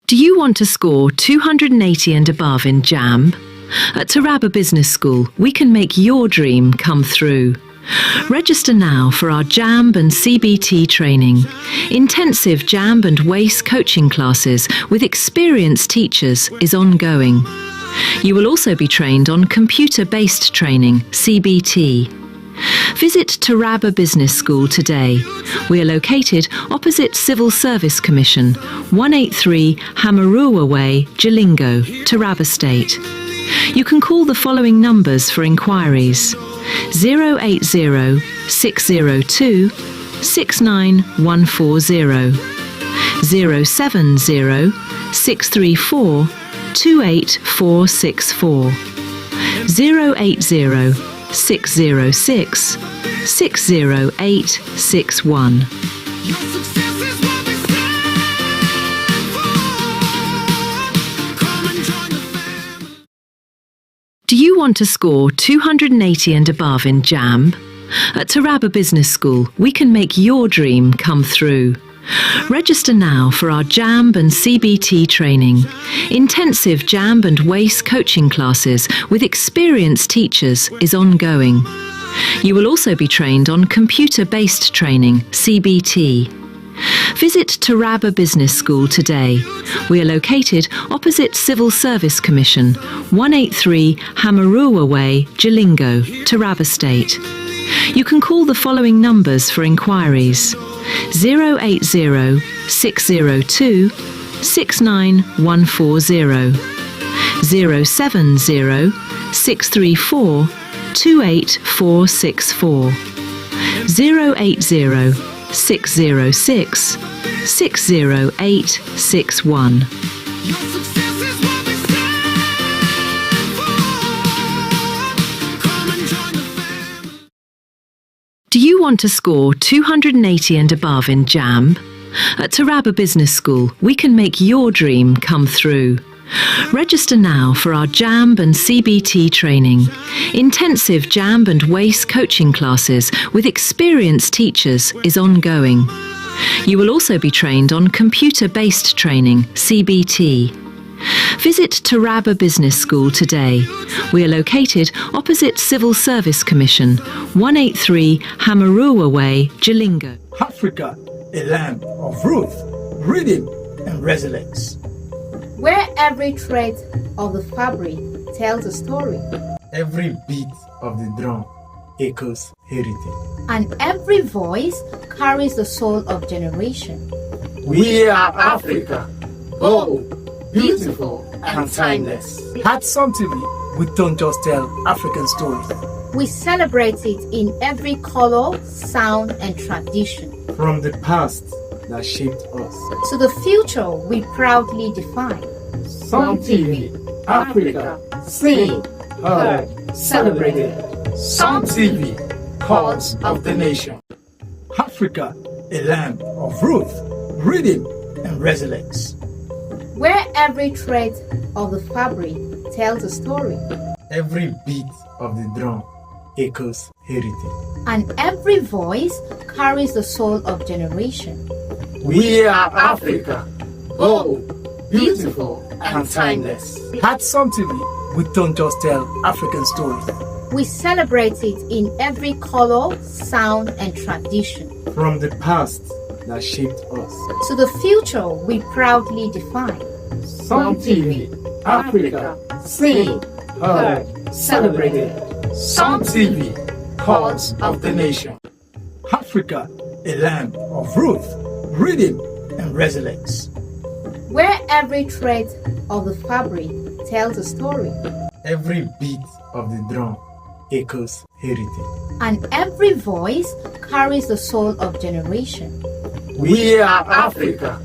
Do you want to score 280 and above in JAMB? At Taraba Business School, we can make your dream come through. Register now for our JAMB and CBT training. Intensive JAMB and WACE coaching classes with experienced teachers is ongoing. You will also be trained on computer-based training, CBT. Visit Taraba Business School today. We are located opposite Civil Service Commission, 183 Hamarua Way, Jalingo, Taraba State. You can call the following numbers for inquiries: 080 602 69140, 070 634 28464, 080 606 60861. Do you want to score 280 and above in JAMB? At Taraba Business School, we can make your dream come through. Register now for our JAMB and CBT training. Intensive JAMB and WACE coaching classes with experienced teachers is ongoing. You will also be trained on computer-based training, CBT. Visit Taraba Business School today. We are located opposite Civil Service Commission, 183 Hamarua Way, Jalingo, Taraba State. You can call the following numbers for inquiries: 080 602 69140, 070 634 28464, 080 606 60861. Do you want to score 280 and above in JAMB? At Taraba Business School, we can make your dream come through. Register now for our JAMB and CBT training. Intensive JAMB and WACE coaching classes with experienced teachers is ongoing. You will also be trained on computer-based training, CBT. Visit Taraba Business School today. We are located opposite Civil Service Commission, 183 Hamarua Way, Jalingo. Africa, a land of roots, rhythm, and resilience. Where every thread of the fabric tells a story. Every beat of the drum echoes heritage. And every voice carries the soul of generation. We are Africa, bold, beautiful, and timeless. At Sometimes, we don't just tell African stories. We celebrate it in every color, sound, and tradition. From the past that shaped us to the future we proudly define. Some TV, Africa, seen, heard, celebrated. Some TV, cause of the nation. Africa, a land of roots, rhythm, and resilience. Where every thread of the fabric tells a story. Every beat of the drum echoes heritage. And every voice carries the soul of generation. We are Africa, bold, beautiful, and timeless. At Sometimes, we don't just tell African stories. We celebrate it in every color, sound, and tradition. From the past that shaped us to the future we proudly define. Some TV, Africa, seen, heard, celebrated. Some TV, cause of the nation. Africa, a land of roots, rhythm, and resilience. Where every thread of the fabric tells a story. Every beat of the drum echoes heritage. And every voice carries the soul of generation. We are Africa,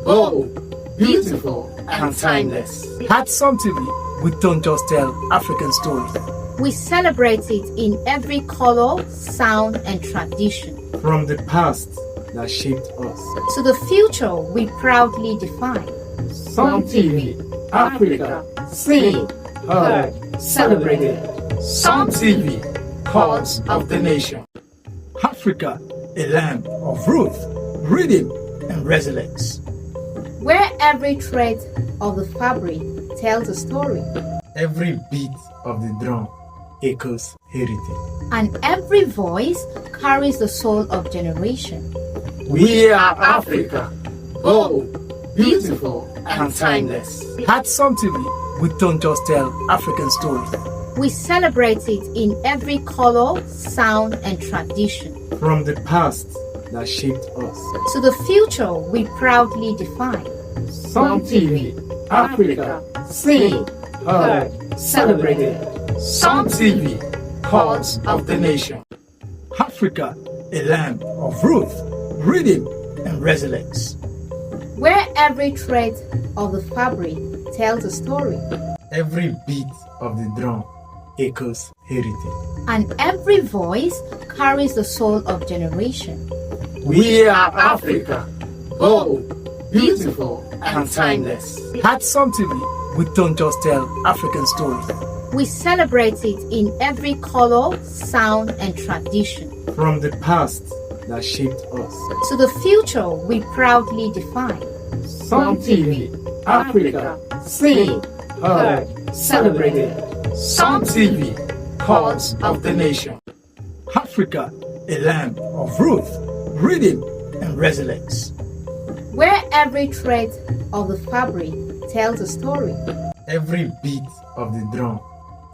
bold, beautiful, and timeless. At Sometimes, we don't just tell African stories. We celebrate it in every color, sound, and tradition. From the past that shaped us to the future we proudly define. Some TV, Africa, seen, heard, celebrated. Some TV, cause of the nation. Africa, a land of roots, rhythm, and resilience. where every thread of the fabric tells a story, Every beat of the drum echoes heritage. and every voice carries the soul of generation. We are Africa. Oh, beautiful and timeless. At Sun TV, we don't just tell African stories. We celebrate it in every color, sound, and tradition. From the past that shaped us. To the future we proudly define. Sun TV, Africa, seen, heard, celebrated. Sun TV, pulse of the nation. Africa, a land of roots, rhythm, and resilience. Where every thread of the fabric tells a story, Every beat of the drum echoes heritage. and every voice carries the soul of generation. We are Africa. Oh, beautiful and timeless. At Sun TV, we don't just tell African stories. We celebrate it in every color, sound, and tradition. From the past that shaped us. To the future we proudly define. Sun TV, Africa, seen, heard, celebrated. Sun TV, pulse of the nation. Africa, a land of roots, rhythm, and resilience. Where every thread of the fabric tells a story, Every beat of the drum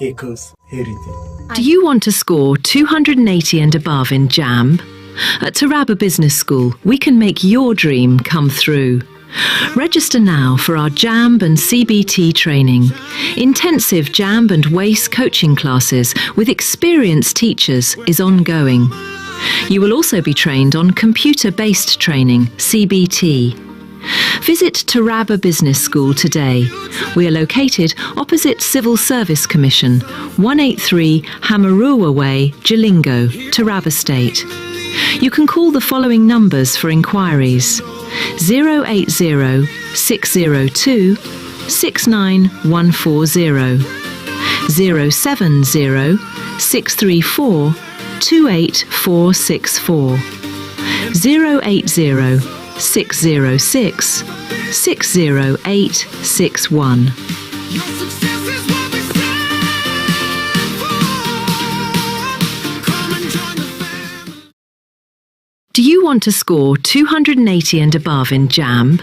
echoes heritage. Do you want to score 280 and above in JAMB? At Taraba Business School, we can make your dream come through. Register now for our JAMB and CBT training. Intensive JAMB and WACE coaching classes with experienced teachers is ongoing. You will also be trained on computer-based training, CBT. Visit Taraba Business School today. We are located opposite Civil Service Commission, 183 Hamarua Way, Jalingo, Taraba State. You can call the following numbers for inquiries: 080 602 69140, 070 634 28464, 080 606 60861. Do you want to score 280 and above in JAMB?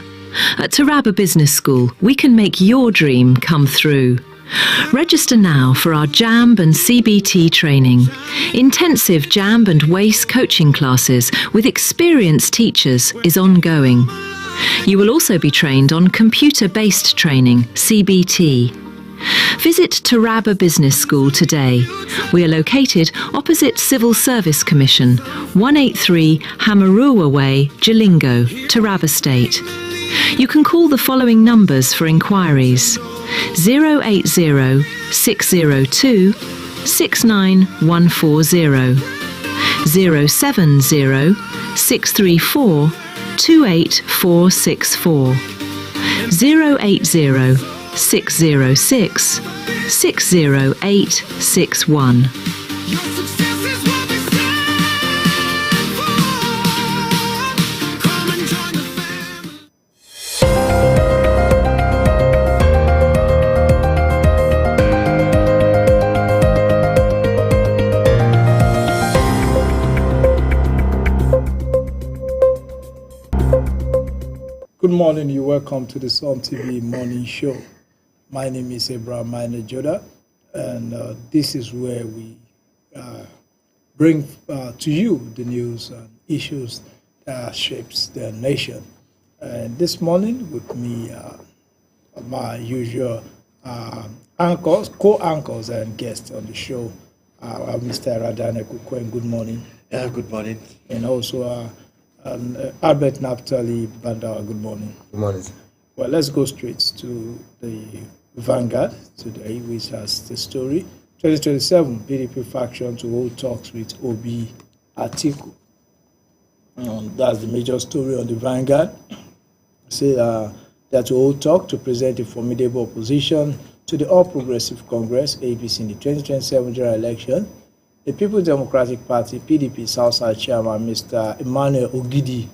At Taraba Business School, we can make your dream come through. Register now for our JAMB and CBT training. Intensive JAMB and WACE coaching classes with experienced teachers is ongoing. You will also be trained on computer-based training, CBT. Visit Taraba Business School today. We are located opposite Civil Service Commission, 183 Hamarua Way, Jalingo, Taraba State. You can call the following numbers for inquiries: 080 602 69140, 070 634 28464, 080 606 60861. Good morning, you're welcome to the Sun TV Morning Show. My name is Abraham Maina Joda, and this is where we bring to you the news and issues that shapes the nation. And this morning with me, my usual anchors, co-anchors and guests on the show, Mr. Radane Kukwen, good morning. Yeah, good morning. And also Albert Naftali Bandawa, good morning. Good morning. Well, let's go straight to the Vanguard today, which has the story 2027 PDP faction to hold talks with Obi Atiku. That's the major story on the Vanguard. Say that to hold talk to present a formidable opposition to the All Progressive Congress (APC) in the 2027 general election. The People's Democratic Party (PDP) Southside Chairman Mr. Emmanuel Ogidi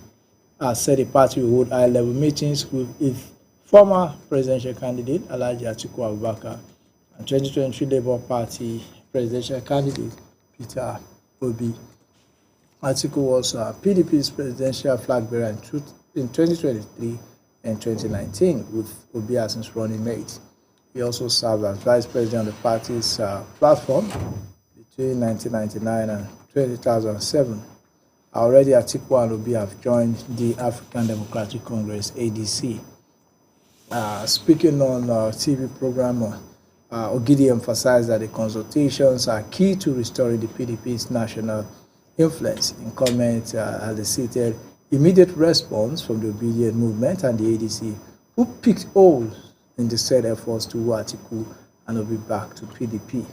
said the party will hold high-level meetings with former presidential candidate Alhaji Atiku Abubakar, and 2023 Labour Party presidential candidate Peter Obi. Atiku was PDP's presidential flag bearer in 2023 and 2019, with Obi as his running mate. He also served as vice president of the party's platform between 1999 and 2007. Already, Atiku and Obi have joined the African Democratic Congress (ADC). Speaking on TV program, Ogidi emphasized that the consultations are key to restoring the PDP's national influence. In comment, as they stated, immediate response from the Obedient movement and the ADC, who picked holes in the said efforts to woo Atiku and Obi back to PDP.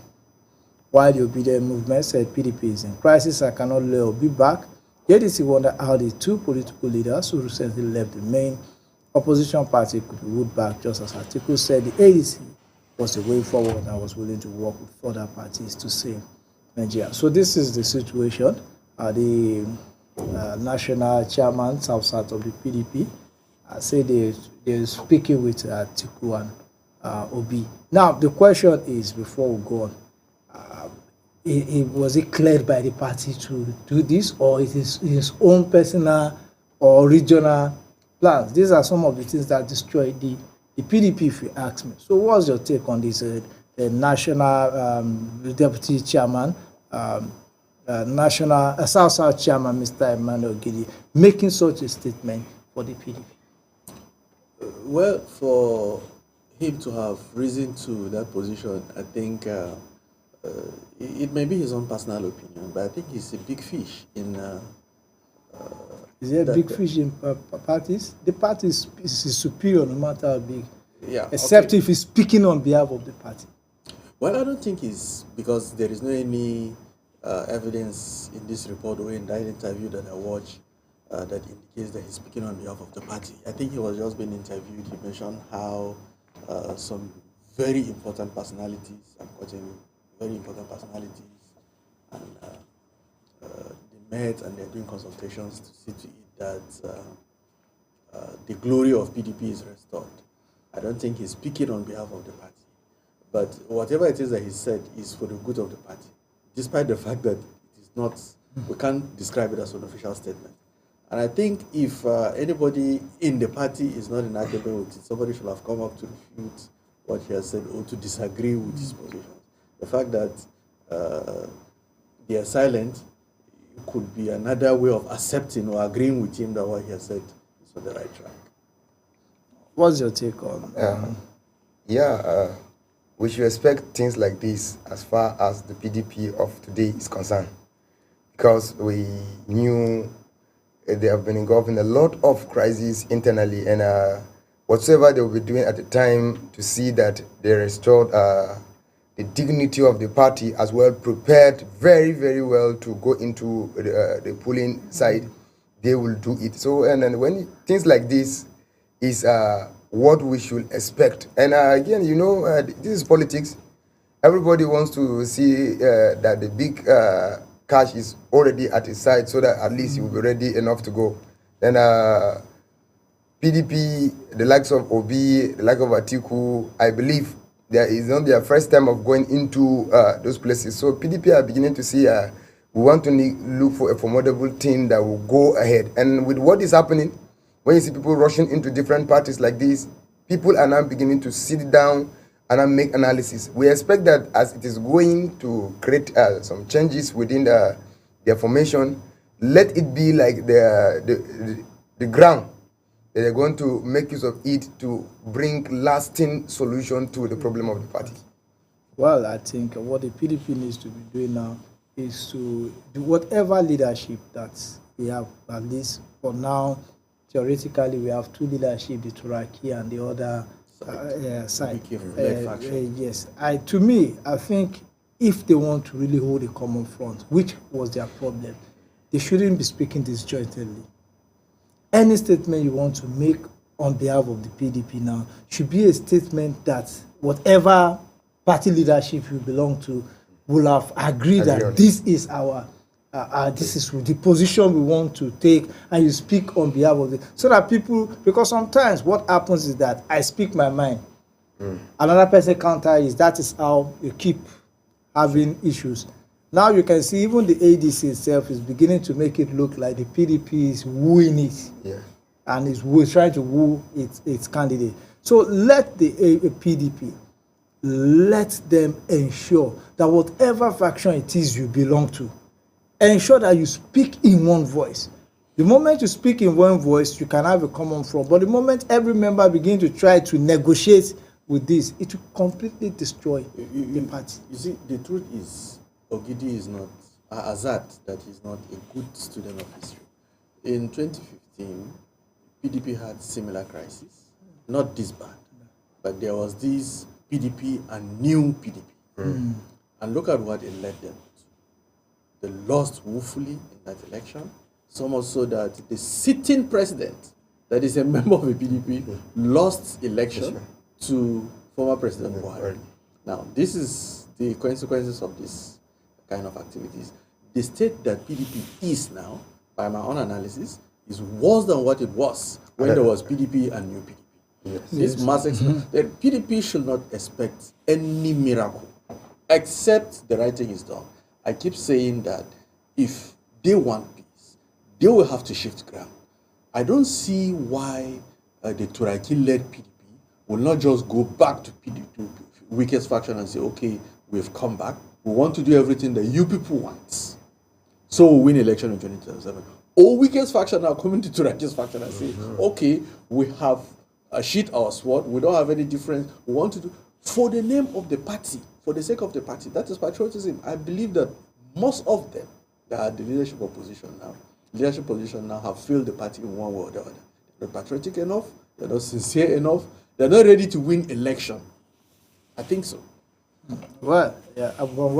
While the Obedient movement said PDP is in crisis and cannot let Obi back, the ADC wondered how the two political leaders who recently left the main opposition party could be wooed back, just as Atiku said the ADC was the way forward and was willing to work with other parties to save Nigeria. So this is the situation. The national chairman, South of the PDP, say they're speaking with Atiku and Obi. Now, the question is, before we go on, was it cleared by the party to do this, or it is his own personal or regional plans? These are some of the things that destroyed the PDP, if you ask me. So what's your take on this? The national deputy chairman, national South chairman, Mr. Emmanuel Ogidi, making such a statement for the PDP? Well, for him to have risen to that position, I think it may be his own personal opinion, but I think he's a big fish in. Is there a big fish in parties? The party is superior no matter how big. Yeah. Except if he's speaking on behalf of the party. Well, I don't think he's, because there is no any evidence in this report or in that interview that I watched that indicates that he's speaking on behalf of the party. I think he was just being interviewed. He mentioned how some very important personalities, I'm quoting, very important personalities, and they met and they're doing consultations to see to it that the glory of PDP is restored. I don't think he's speaking on behalf of the party. But whatever it is that he said is for the good of the party, despite the fact that it is not, we can't describe it as an official statement. And I think if anybody in the party is not in agreement with it, somebody should have come up to refute what he has said or to disagree with his position. The fact that they are silent could be another way of accepting or agreeing with him that what he has said is on the right track. What's your take on? We should expect things like this as far as the PDP of today is concerned, because we knew they have been involved in a lot of crises internally, and whatsoever they will be doing at the time to see that they restored the dignity of the party, as well prepared very, very well to go into the polling side, they will do it. So, and then when things like this is what we should expect. And again, you know, this is politics. Everybody wants to see that the big cash is already at his side, so that at least he will be ready enough to go. Then PDP, the likes of Obi, the likes of Atiku, I believe there is not their first time of going into those places. So PDP are beginning to see we want to look for a formidable team that will go ahead. And with what is happening, when you see people rushing into different parties like this, people are now beginning to sit down and make analysis. We expect that as it is going to create some changes within their formation, let it be like the ground that they're going to make use of it to bring lasting solution to the problem of the party. Well, I think what the PDP needs to be doing now is to do whatever leadership that we have, at least for now. Theoretically, we have two leadership, the Turaki and the other side. Yes. To me, I think if they want to really hold a common front, which was their problem, they shouldn't be speaking disjointedly. Any statement you want to make on behalf of the PDP now should be a statement that whatever party leadership you belong to will have agreed that this is our this is the position we want to take, and you speak on behalf of it, so that people, because sometimes what happens is that I speak my mind, another person counter is, that is how you keep having issues. Now you can see even the ADC itself is beginning to make it look like the PDP is wooing it, and is trying to woo its candidate. So let the PDP, let them ensure that whatever faction it is you belong to, ensure that you speak in one voice. The moment you speak in one voice, you can have a common front. But the moment every member begins to try to negotiate with this, it will completely destroy the party. You see, the truth is, Ogidi is not, Azat, that he's not a good student of history. In 2015, PDP had similar crisis, not this bad, but there was this PDP and new PDP. And look at what it led them to. They lost woefully in that election, so much so that the sitting president, that is a member of the PDP, lost election to former President Buhari. Now, this is the consequences of this kind of activities. The state that PDP is now, by my own analysis, is worse than what it was when there was PDP and new PDP. This mass the PDP should not expect any miracle, except the right thing is done. I keep saying that if they want peace, they will have to shift ground. I don't see why the Turaki-led PDP will not just go back to PDP, to weakest faction, and say, okay, we've come back. We want to do everything that you people want, so we'll win election in 2027. Or weakest faction now coming to Turaki's faction and say, okay, we have sheathed our sword. We don't have any difference. We want to do for the name of the party, for the sake of the party. That is patriotism. I believe that most of them that are the leadership position now have failed the party in one way or the other. They're not patriotic enough. They're not sincere enough. They're not ready to win election. I think so. Well, yeah, from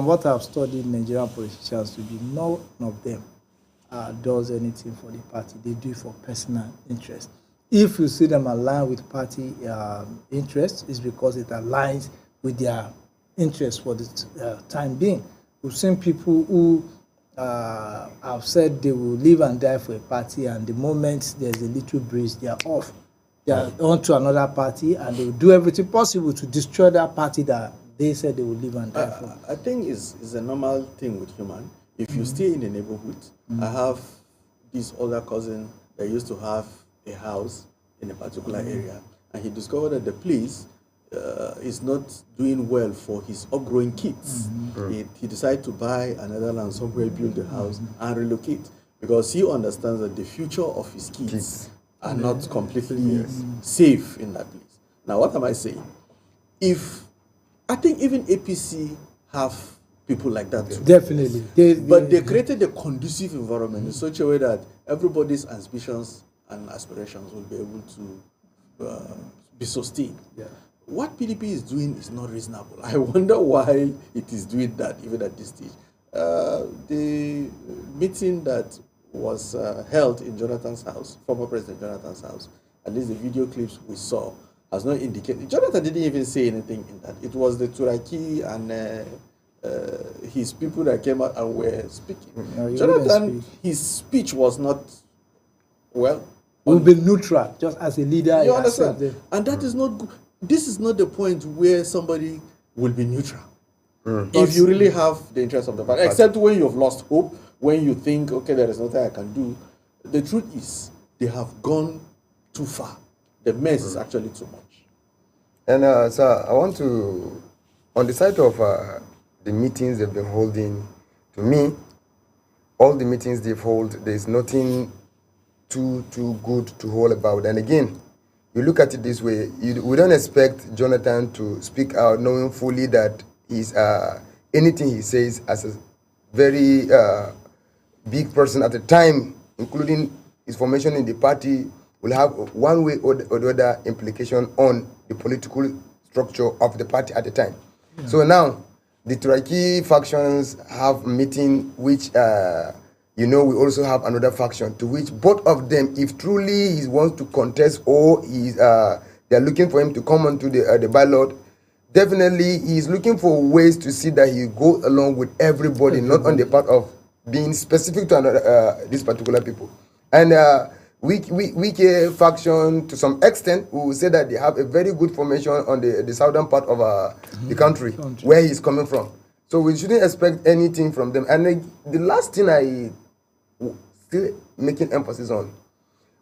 what I've studied Nigerian politicians to be, none of them does anything for the party. They do it for personal interest. If you see them align with party interests, it's because it aligns with their interests for the time being. We've seen people who have said they will live and die for a party, and the moment there's a little breeze, they are off. They are on to another party, and they will do everything possible to destroy that party that they said they will live and die for. I think it's a normal thing with human. If you stay in the neighborhood, I have this other cousin that used to have a house in a particular area, and he discovered that the place is not doing well for his upgrowing kids. He decided to buy another land somewhere, build a house, and relocate, because he understands that the future of his kids are not completely safe in that place. Now, what am I saying? I think even APC have people like that too. Definitely. But they created a conducive environment in such a way that everybody's ambitions and aspirations will be able to be sustained. What PDP is doing is not reasonable. I wonder why it is doing that even at this stage. The meeting that was held in Jonathan's house, former President Jonathan's house, at least the video clips we saw, has not indicated. Jonathan didn't even say anything in that. It was the Turaki and his people that came out and were speaking. No, Jonathan, his speech was not, well, will be neutral, just as a leader. You understand? And that is not good. This is not the point where somebody will be neutral. If you really have the interest of the party, except when you have lost hope, when you think, okay, there is nothing I can do. The truth is, they have gone too far. The mess is actually too much. And sir, I want to, on the side of the meetings they've been holding, to me, all the meetings they've held, there's nothing too good to hold about. And again, you look at it this way, we don't expect Jonathan to speak out knowing fully that he's anything he says as a very big person at the time, including his formation in the party, will have one way or the other implication on the political structure of the party at the time. So now, the Turaki factions have a meeting which, we also have another faction to which both of them, if truly he wants to contest or they're looking for him to come onto the ballot, definitely he's looking for ways to see that he go along with everybody, not on the part of being specific to another, these particular people. And Wike faction, to some extent, we will say that they have a very good formation on the southern part of the country, where he's coming from. So we shouldn't expect anything from them. And the last thing I still making emphasis on,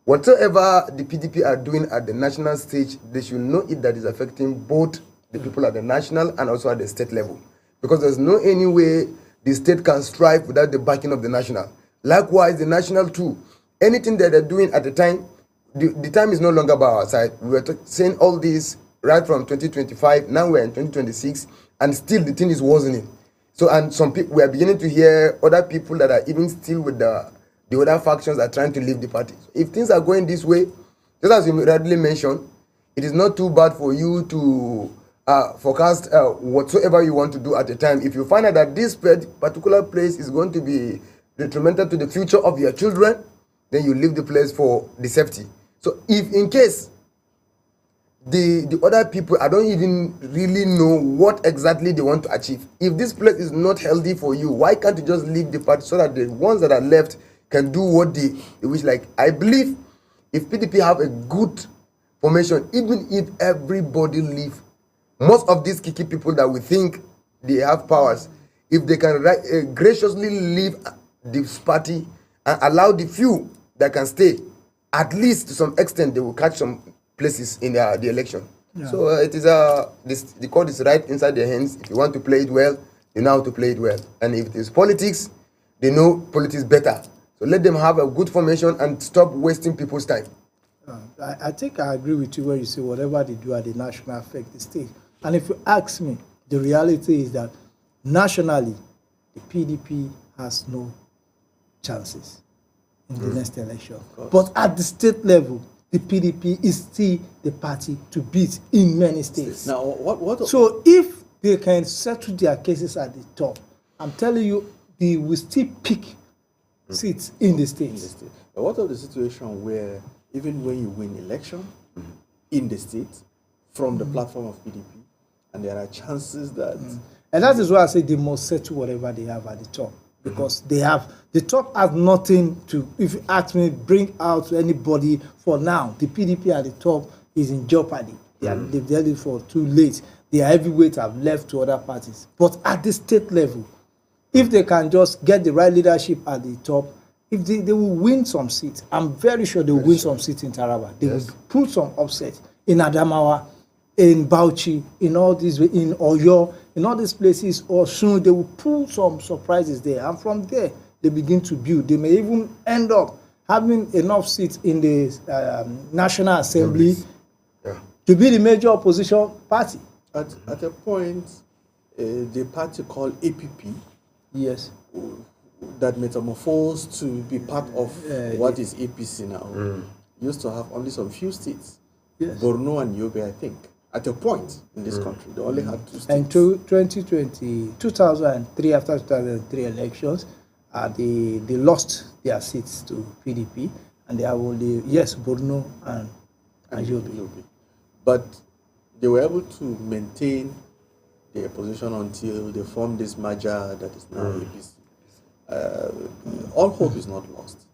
whatever the PDP are doing at the national stage, they should know it that is affecting both the people at the national and also at the state level. Because there's no any way the state can strive without the backing of the national. Likewise, the national too. Anything that they're doing at the time, the time is no longer by our side. We were saying all this right from 2025, now we're in 2026, and still the thing is worsening. So, and some people, we are beginning to hear other people that are even still with the other factions are trying to leave the party. So if things are going this way, just as you rightly mentioned, it is not too bad for you to forecast whatsoever you want to do at the time. If you find out that this particular place is going to be detrimental to the future of your children, then you leave the place for the safety. So if in case the other people, I don't even really know what exactly they want to achieve. If this place is not healthy for you, why can't you just leave the party so that the ones that are left can do what they wish? Like, I believe if PDP have a good formation, even if everybody leave, most of these kiki people that we think they have powers, if they can graciously leave this party and allow the few that can stay, at least to some extent they will catch some places in the election. Yeah. So it is the court is right inside their hands. If you want to play it well, you know how to play it well. And if it is politics, they know politics better. So let them have a good formation and stop wasting people's time. I think I agree with you when you say whatever they do at the national affect the state. And if you ask me, the reality is that nationally, the PDP has no chances in the next election. But at the state level, the PDP is still the party to beat in many states. Now, what? So if they can settle their cases at the top, I'm telling you, they will still pick seats in the states. But what of the situation where even when you win election in the state from the platform of PDP, and there are chances that... And that is why I say they must settle whatever they have at the top. Because the top has nothing to, if you ask me, bring out to anybody for now. The PDP at the top is in jeopardy. They've done it for too late. Their heavyweights have left to other parties. But at the state level, if they can just get the right leadership at the top, if they will win some seats. I'm very sure they will win some seats in Taraba. They will put some upset in Adamawa, in Bauchi, in all these, in Oyo, in all these places, or soon they will pull some surprises there. And from there, they begin to build. They may even end up having enough seats in the National Assembly to be the major opposition party. At a point, the party called APP, yes, that metamorphosed to be part of what is APC now, used to have only some few seats. Yes. Borno and Yobe, I think. At a point in this country, they only had 2 states. And 2003, after 2003 elections, they lost their seats to PDP, and they have only, Borno and Yobe. But they were able to maintain their position until they formed this merger that is now APC. All hope is not lost.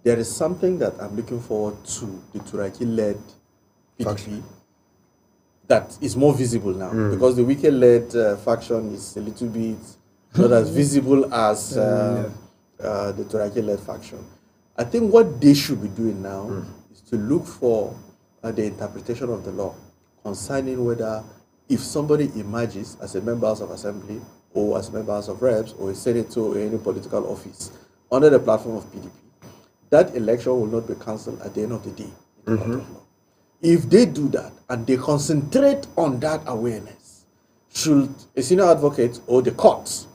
There is something that I'm looking forward to, the Turaki-led PDP, that is more visible now, because the Wike-led faction is a little bit not as visible as the Turaki-led faction. I think what they should be doing now is to look for the interpretation of the law concerning whether if somebody emerges as a member of Assembly or as a member of Reps or a senator or any political office under the platform of PDP, that election will not be cancelled at the end of the day. If they do that and they concentrate on that awareness, should a senior advocate or the courts,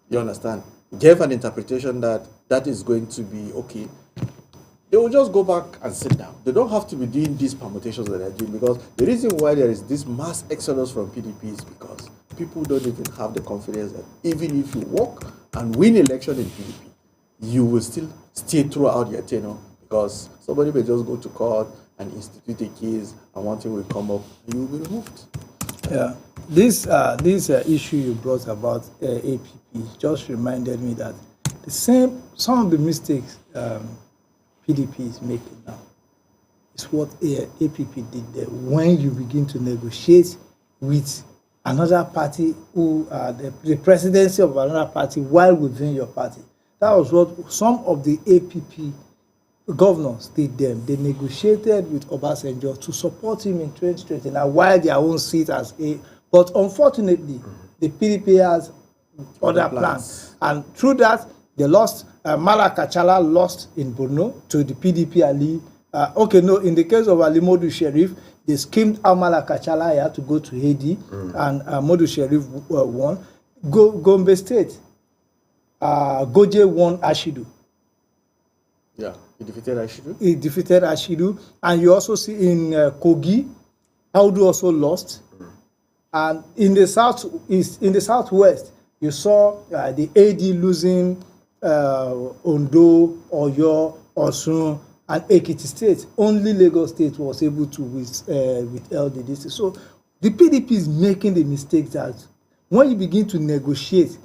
you understand, give an interpretation that that is going to be okay, they will just go back and sit down. They don't have to be doing these permutations that they're doing, because the reason why there is this mass exodus from PDP is because people don't even have the confidence that even if you walk and win election in PDP, you will still stay throughout your tenure, because somebody may just go to court and institute a case, and one thing will come up, and you will be removed. Yeah. this issue you brought about APP just reminded me that some of the mistakes PDP is making now is what APP did there. When you begin to negotiate with another party who the presidency of another party while within your party, that was what some of the APP governors did them. They negotiated with Obasanjo to support him in 2020 now while their own seat as a. But unfortunately, the PDP has other plans. And through that, they lost. Malakachala lost in Borno to the PDP Ali. In the case of Ali Modu Sharif, they schemed out Malakachala here to go to Haiti, and Modu Sharif won. Gombe State, Goje won Ashidu. Yeah, he defeated Ashidu. He defeated Ashidu. And you also see in Kogi, Audu also lost. And in the southwest, you saw the AD losing Ondo, Oyo, Osun, and Ekiti State. Only Lagos State was able to withhold the district. So the PDP is making the mistake that when you begin to negotiate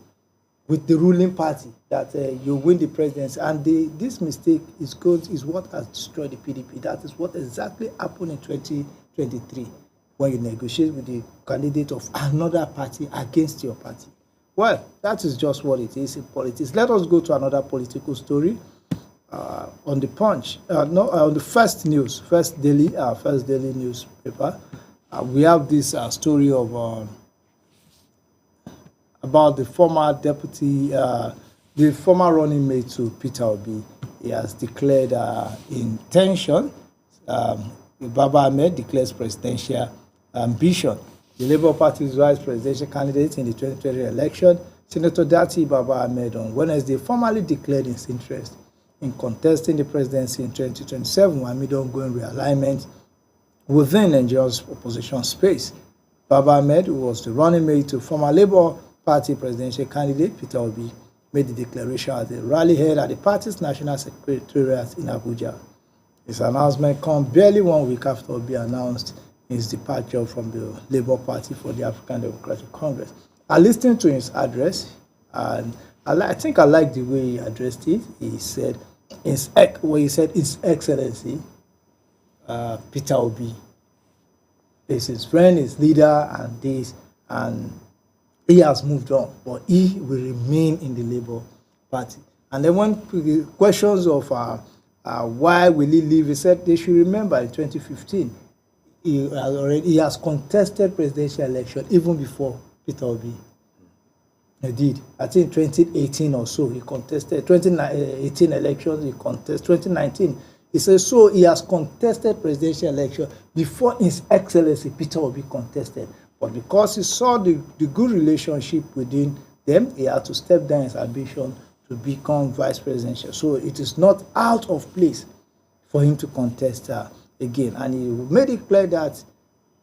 with the ruling party, that you win the presidency, and this mistake is what has destroyed the PDP. That is what exactly happened in 2023 when you negotiate with the candidate of another party against your party. Well, that is just what it is in politics. Let us go to another political story. On the Punch, on the First Daily newspaper, we have this story of about the former deputy, the former running mate to Peter Obi. He has declared intention. Baba Ahmed declares presidential ambition. The Labour Party's vice presidential candidate in the 2020 election, Senator Dati Baba Ahmed, on Wednesday formally declared his interest in contesting the presidency in 2027 amid ongoing realignment within Nigeria's opposition space. Baba Ahmed, who was the running mate to former Labour Party presidential candidate Peter Obi, made the declaration at a rally held at the party's national secretariat in Abuja. His announcement comes barely 1 week after Obi announced his departure from the Labour Party for the African Democratic Congress. I listened to his address, and I think I like the way he addressed it. He said, His Excellency Peter Obi is his friend, his leader, and he has moved on, but he will remain in the Labour Party. And then when the questions of why will he leave, he said they should remember in 2015, he has contested presidential election even before Peter Obi. He did. I think 2018 or so, he contested. 2018 elections, he contested. 2019, he says, so he has contested presidential election before His Excellency Peter Obi contested. But because he saw the good relationship within them, he had to step down his ambition to become vice presidential. So it is not out of place for him to contest again. And he made it clear that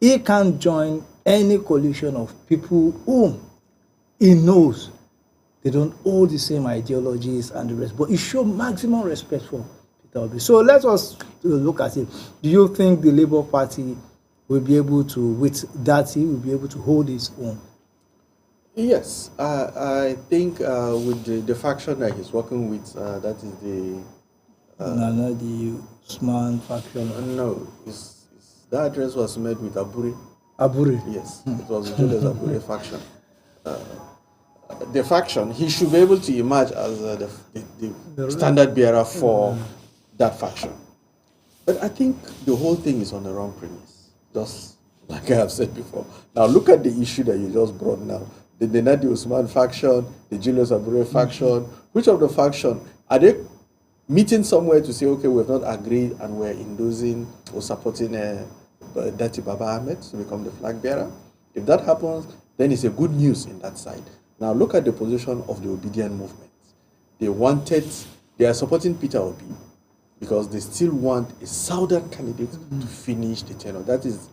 he can't join any coalition of people whom he knows they don't hold the same ideologies and the rest. But he showed maximum respect for Peter Obi. So let us look at it. Do you think the Labour Party will be able to, with that, he will be able to hold his own? Yes, I think with the faction that he's working with, that is the... the Usman faction. No, that address was made with Aburi. Aburi? Yes, it was the Julius Aburi faction. The faction, he should be able to emerge as the standard bearer for that faction. But I think the whole thing is on the wrong premise, just like I have said before. Now look at the issue that you just brought now. The Nadi Usman faction, the Julius Abure faction. Which of the faction, are they meeting somewhere to say, okay, we have not agreed and we're endorsing or supporting Dati Baba Ahmed to become the flag bearer? If that happens, then it's a good news in that side. Now look at the position of the Obidian movement. They are supporting Peter Obi because they still want a southern candidate to finish the tenure. That is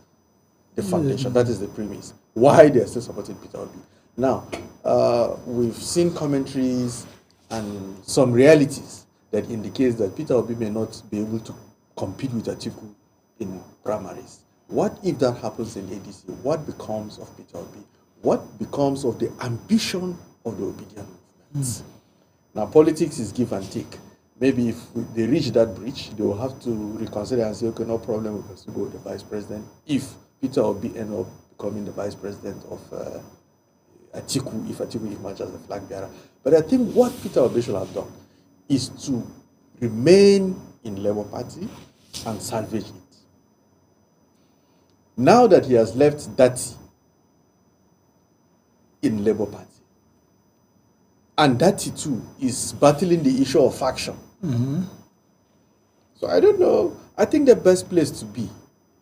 the foundation, that is the premise. Why they are still supporting Peter Obi. Now, we've seen commentaries and some realities that indicates that Peter Obi may not be able to compete with Atiku in primaries. What if that happens in ADC? What becomes of Peter Obi? what becomes of the ambition of the obedient movement? Now, politics is give and take. Maybe if they reach that bridge, they will have to reconsider and say, okay, no problem, we can still go with the vice president. If Peter Obi end up becoming the vice president of Atiku, if Atiku emerges as a flag bearer. But I think what Peter Obi should have done is to remain in Labour Party and salvage it. Now that he has left that in Labour Party, and that too is battling the issue of faction. So I don't know. I think the best place to be,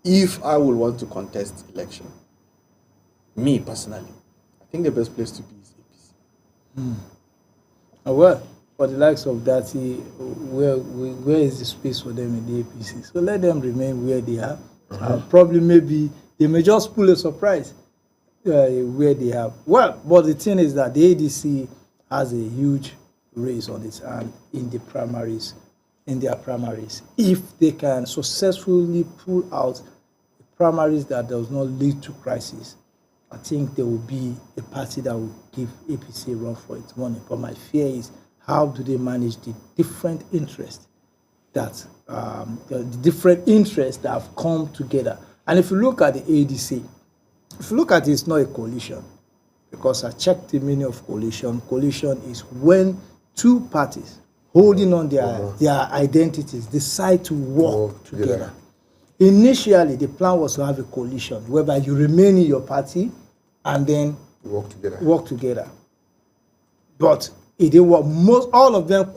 if I will want to contest election, me personally, I think the best place to be is APC. Well, for the likes of that, where is the space for them in the APC? So let them remain where they are. Probably maybe they may just pull a surprise where they are. Well, but the thing is that the ADC has a huge race on its hand in the primaries, in their primaries. If they can successfully pull out primaries that does not lead to crisis, I think there will be a party that will give APC a run for its money. But my fear is, how do they manage the different interests that have come together? And if you look at the ADC, if you look at it, it's not a coalition, because I checked the meaning of coalition. Coalition is when two parties holding on their identities decide to work together. Initially, the plan was to have a coalition whereby you remain in your party and then work together. But it didn't work. All of them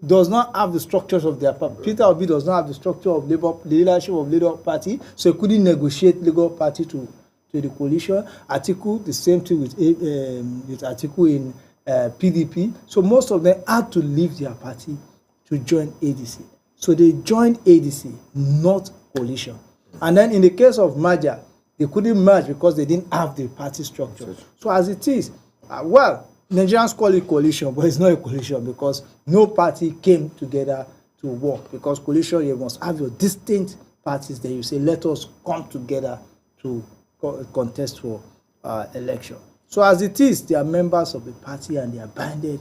does not have the structures of their party. Peter Obi does not have the structure of the leadership of Labour Party, so he couldn't negotiate Labour Party to the coalition. Atiku, the same thing with Atiku in PDP. So most of them had to leave their party to join ADC. So they joined ADC, not coalition. And then in the case of merger, they couldn't merge because they didn't have the party structure. So as it is, Nigerians call it coalition, but it's not a coalition because no party came together to work. Because coalition, you must have your distinct parties. Then you say, let us come together to contest for election. So as it is, they are members of the party and they are binded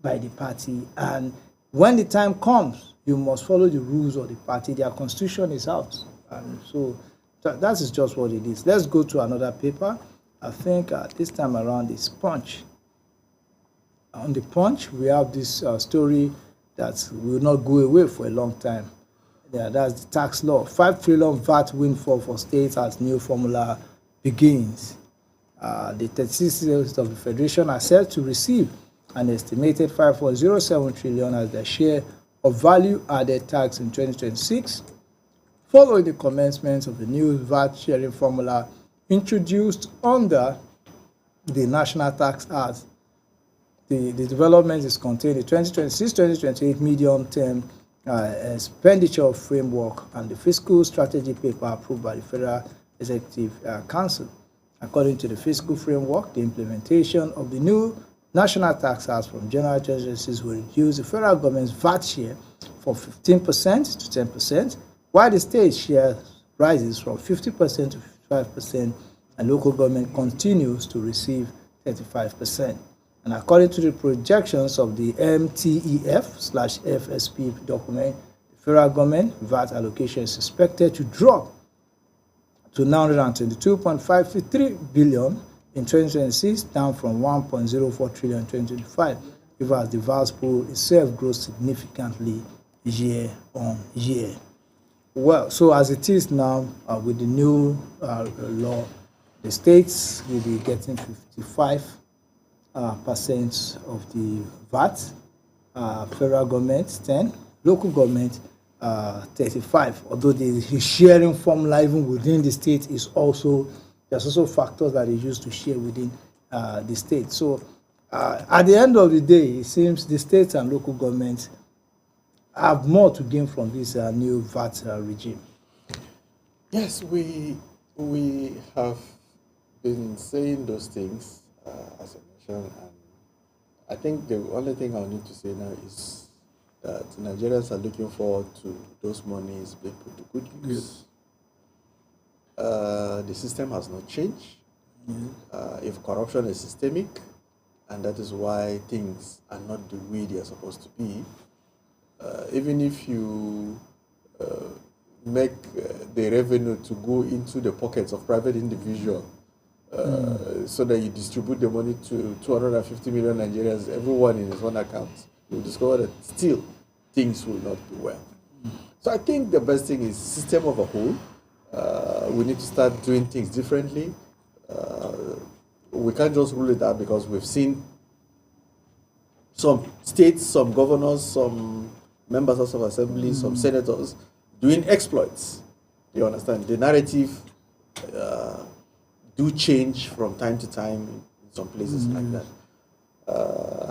by the party. And when the time comes, you must follow the rules of the party. Their constitution is out. And so that is just what it is. Let's go to another paper. I think this time around it's Punch. On the Punch, we have this story that will not go away for a long time. Yeah, that's the tax law. 5 trillion VAT windfall for states as new formula begins. The 36 states of the Federation are set to receive an estimated 5.07 trillion as their share of value-added tax in 2026, following the commencement of the new VAT sharing formula introduced under the National Tax Act. The development is contained in the 2026-2028 medium-term expenditure framework and the fiscal strategy paper approved by the Federal Executive Council. According to the fiscal framework, the implementation of the new National Tax Act from January 2026 will reduce the federal government's VAT share from 15% to 10%, while the state share rises from 50% to 55%, and local government continues to receive 35%. And according to the projections of the MTEF/FSP document, the federal government VAT allocation is expected to drop to 922.53 billion in 2026, down from 1.04 trillion in 2025, even as the VAT pool itself grows significantly year on year. Well, so as it is now, with the new law, the states will be getting 55% of the VAT, federal government 10, local government 35. Although the sharing formula even within the state is also, there's also factors that is used to share within the state. So at the end of the day, it seems the states and local governments have more to gain from this new VAT regime. Yes, we have been saying those things as a nation, and I think the only thing I need to say now is that Nigerians are looking forward to those monies being put to good use. The system has not changed. If corruption is systemic, and that is why things are not the way they are supposed to be, even if you make the revenue to go into the pockets of private individual, so that you distribute the money to 250 million Nigerians, everyone in his own account, you'll discover that still things will not be well. So I think the best thing is system of a whole. We need to start doing things differently. We can't just rule it out because we've seen some states, some governors, some members of assembly, some senators doing exploits. You understand? The narrative do change from time to time in some places like that.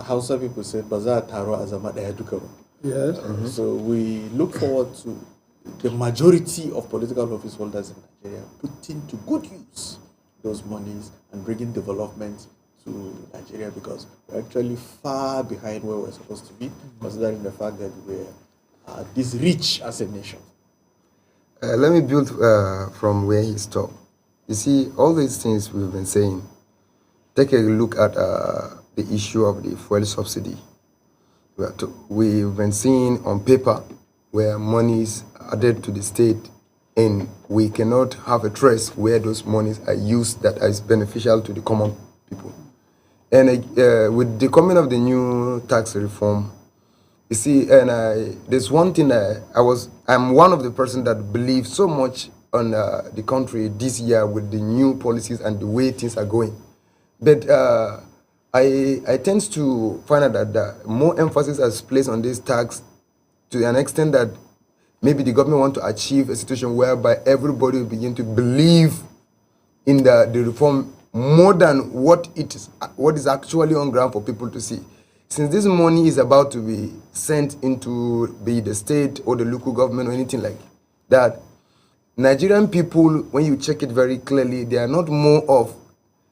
Hausa people say, "Bazaar taro azama daya duka." Yes. So we look forward to the majority of political office holders in Nigeria putting to good use those monies and bringing development to Nigeria, because we're actually far behind where we're supposed to be, considering the fact that we're this rich as a nation. Let me build from where he stopped. You see, all these things we've been saying, take a look at the issue of the fuel subsidy. We've been seeing on paper where money is added to the state, and we cannot have a trace where those monies are used that is beneficial to the common people. And with the coming of the new tax reform, you see, and there's one thing I'm one of the person that believes so much on the country this year with the new policies and the way things are going. But I tend to find out that more emphasis is placed on this tax to an extent that maybe the government want to achieve a situation whereby everybody will begin to believe in the reform more than what is actually on ground for people to see. Since this money is about to be sent into be the state or the local government or anything like that, Nigerian people, when you check it very clearly, they are not more of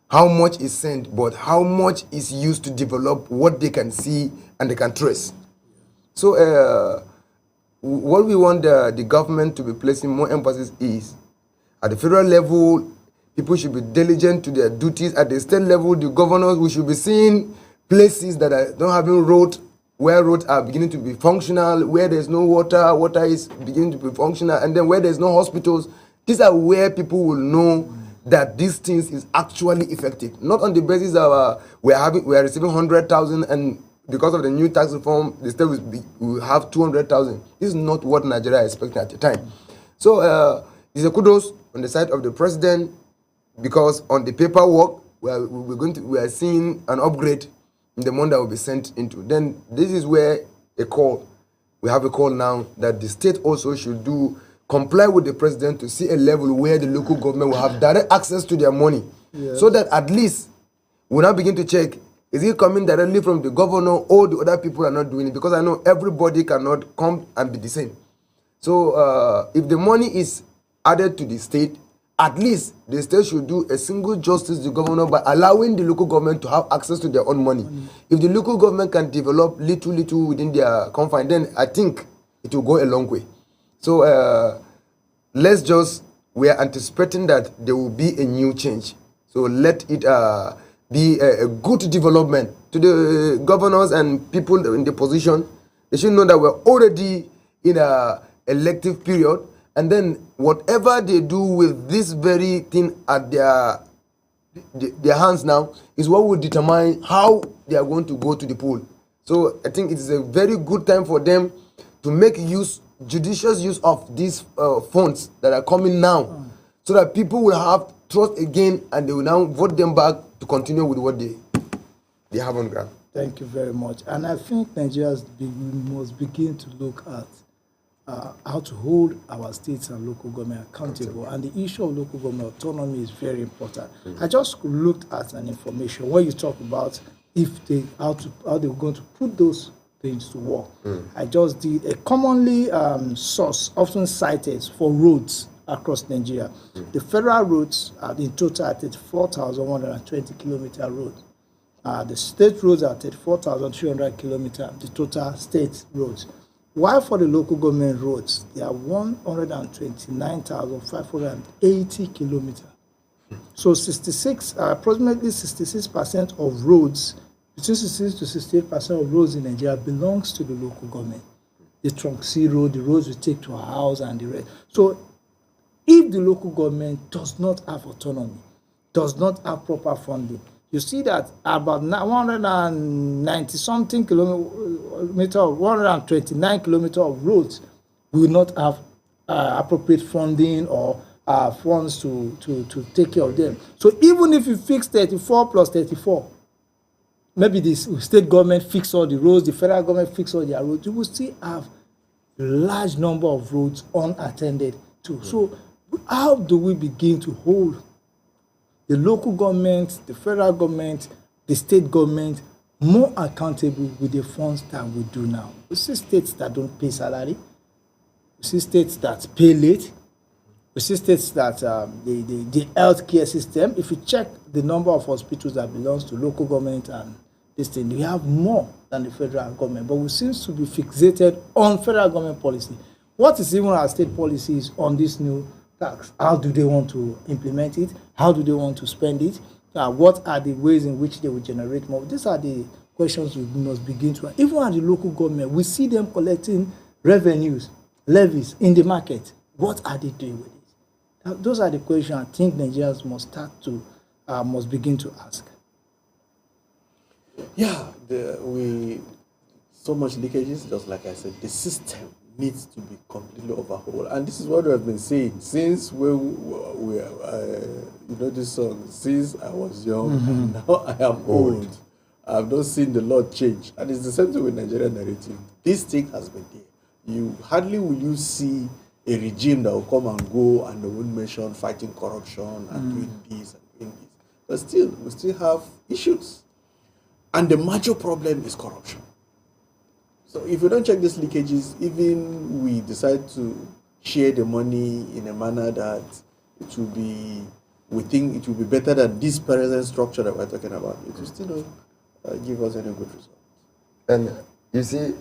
how much is sent, but how much is used to develop what they can see and they can trace. So what we want the government to be placing more emphasis is, at the federal level, people should be diligent to their duties. At the state level, the governors, we should be seeing places that are not having roads, where roads are beginning to be functional, where there's no water, water is beginning to be functional, and then where there's no hospitals. These are where people will know that these things is actually effective. Not on the basis of we are receiving 100,000 and because of the new tax reform, the state will have 200,000. This is not what Nigeria is expecting at the time. So it's a kudos on the side of the president, because on the paperwork, we are seeing an upgrade in the money that will be sent into. Then this is where we have a call now that the state also should comply with the president to see a level where the local government will have direct access to their money. Yes. So that at least we now begin to check, is it coming directly from the governor or the other people are not doing it? Because I know everybody cannot come and be the same. So if the money is added to the state, at least the state should do a single justice to the governor by allowing the local government to have access to their own money. If the local government can develop little within their confines, then I think it will go a long way. So we are anticipating that there will be a new change. So let it be a good development to the governors and people in the position. They should know that we're already in an elective period. And then whatever they do with this very thing at their hands now is what will determine how they are going to go to the poll. So I think it is a very good time for them to make judicious use of these funds that are coming now, so that people will have trust again and they will now vote them back to continue with what they have on ground. Thank you very much. And I think Nigeria must begin to look at how to hold our states and local government accountable. And the issue of local government autonomy is very important. I just looked at an information where you talk about how they were going to put those things to work. I just did a commonly source often cited for roads across Nigeria. The federal roads are in total at 34,120 kilometer roads. The state roads are 34,300 kilometers, the total state roads. While for the local government roads, they are 129,580 kilometers. So approximately 66% of roads, between 66 to 68% of roads in Nigeria belongs to the local government. The trunk C road, the roads we take to our house and the rest. So if the local government does not have autonomy, does not have proper funding, you see that about 190 something kilometer, 129 kilometers of roads will not have appropriate funding or funds to take care of them. So even if you fix 34 plus 34, maybe the state government fix all the roads, the federal government fix all their roads, you will still have a large number of roads unattended to. So how do we begin to hold the local government, the federal government, the state government more accountable with the funds that we do now? We see states that don't pay salary. We see states that pay late. We see states that the healthcare system, if you check the number of hospitals that belongs to local government and this thing, we have more than the federal government, but we seem to be fixated on federal government policy. What is even our state policies on this new tax? How do they want to implement it? How do they want to spend it? What are the ways in which they will generate more? These are the questions we must begin to. Even at the local government, we see them collecting revenues, levies in the market. What are they doing with it? Those are the questions I think Nigerians must begin to ask. Yeah, so much leakages. Just like I said, the system needs to be completely overhauled, and this is what we have been saying since this song. Since I was young, and now I am old. I've not seen the Lord change, and it's the same thing with Nigerian narrative. This thing has been there. You hardly will you see a regime that will come and go and they won't mention fighting corruption and doing this and doing this. But still, we still have issues. And the major problem is corruption. So if we don't check these leakages, even we decide to share the money in a manner that we think it will be better than this present structure that we're talking about, it will still not give us any good result. And you see,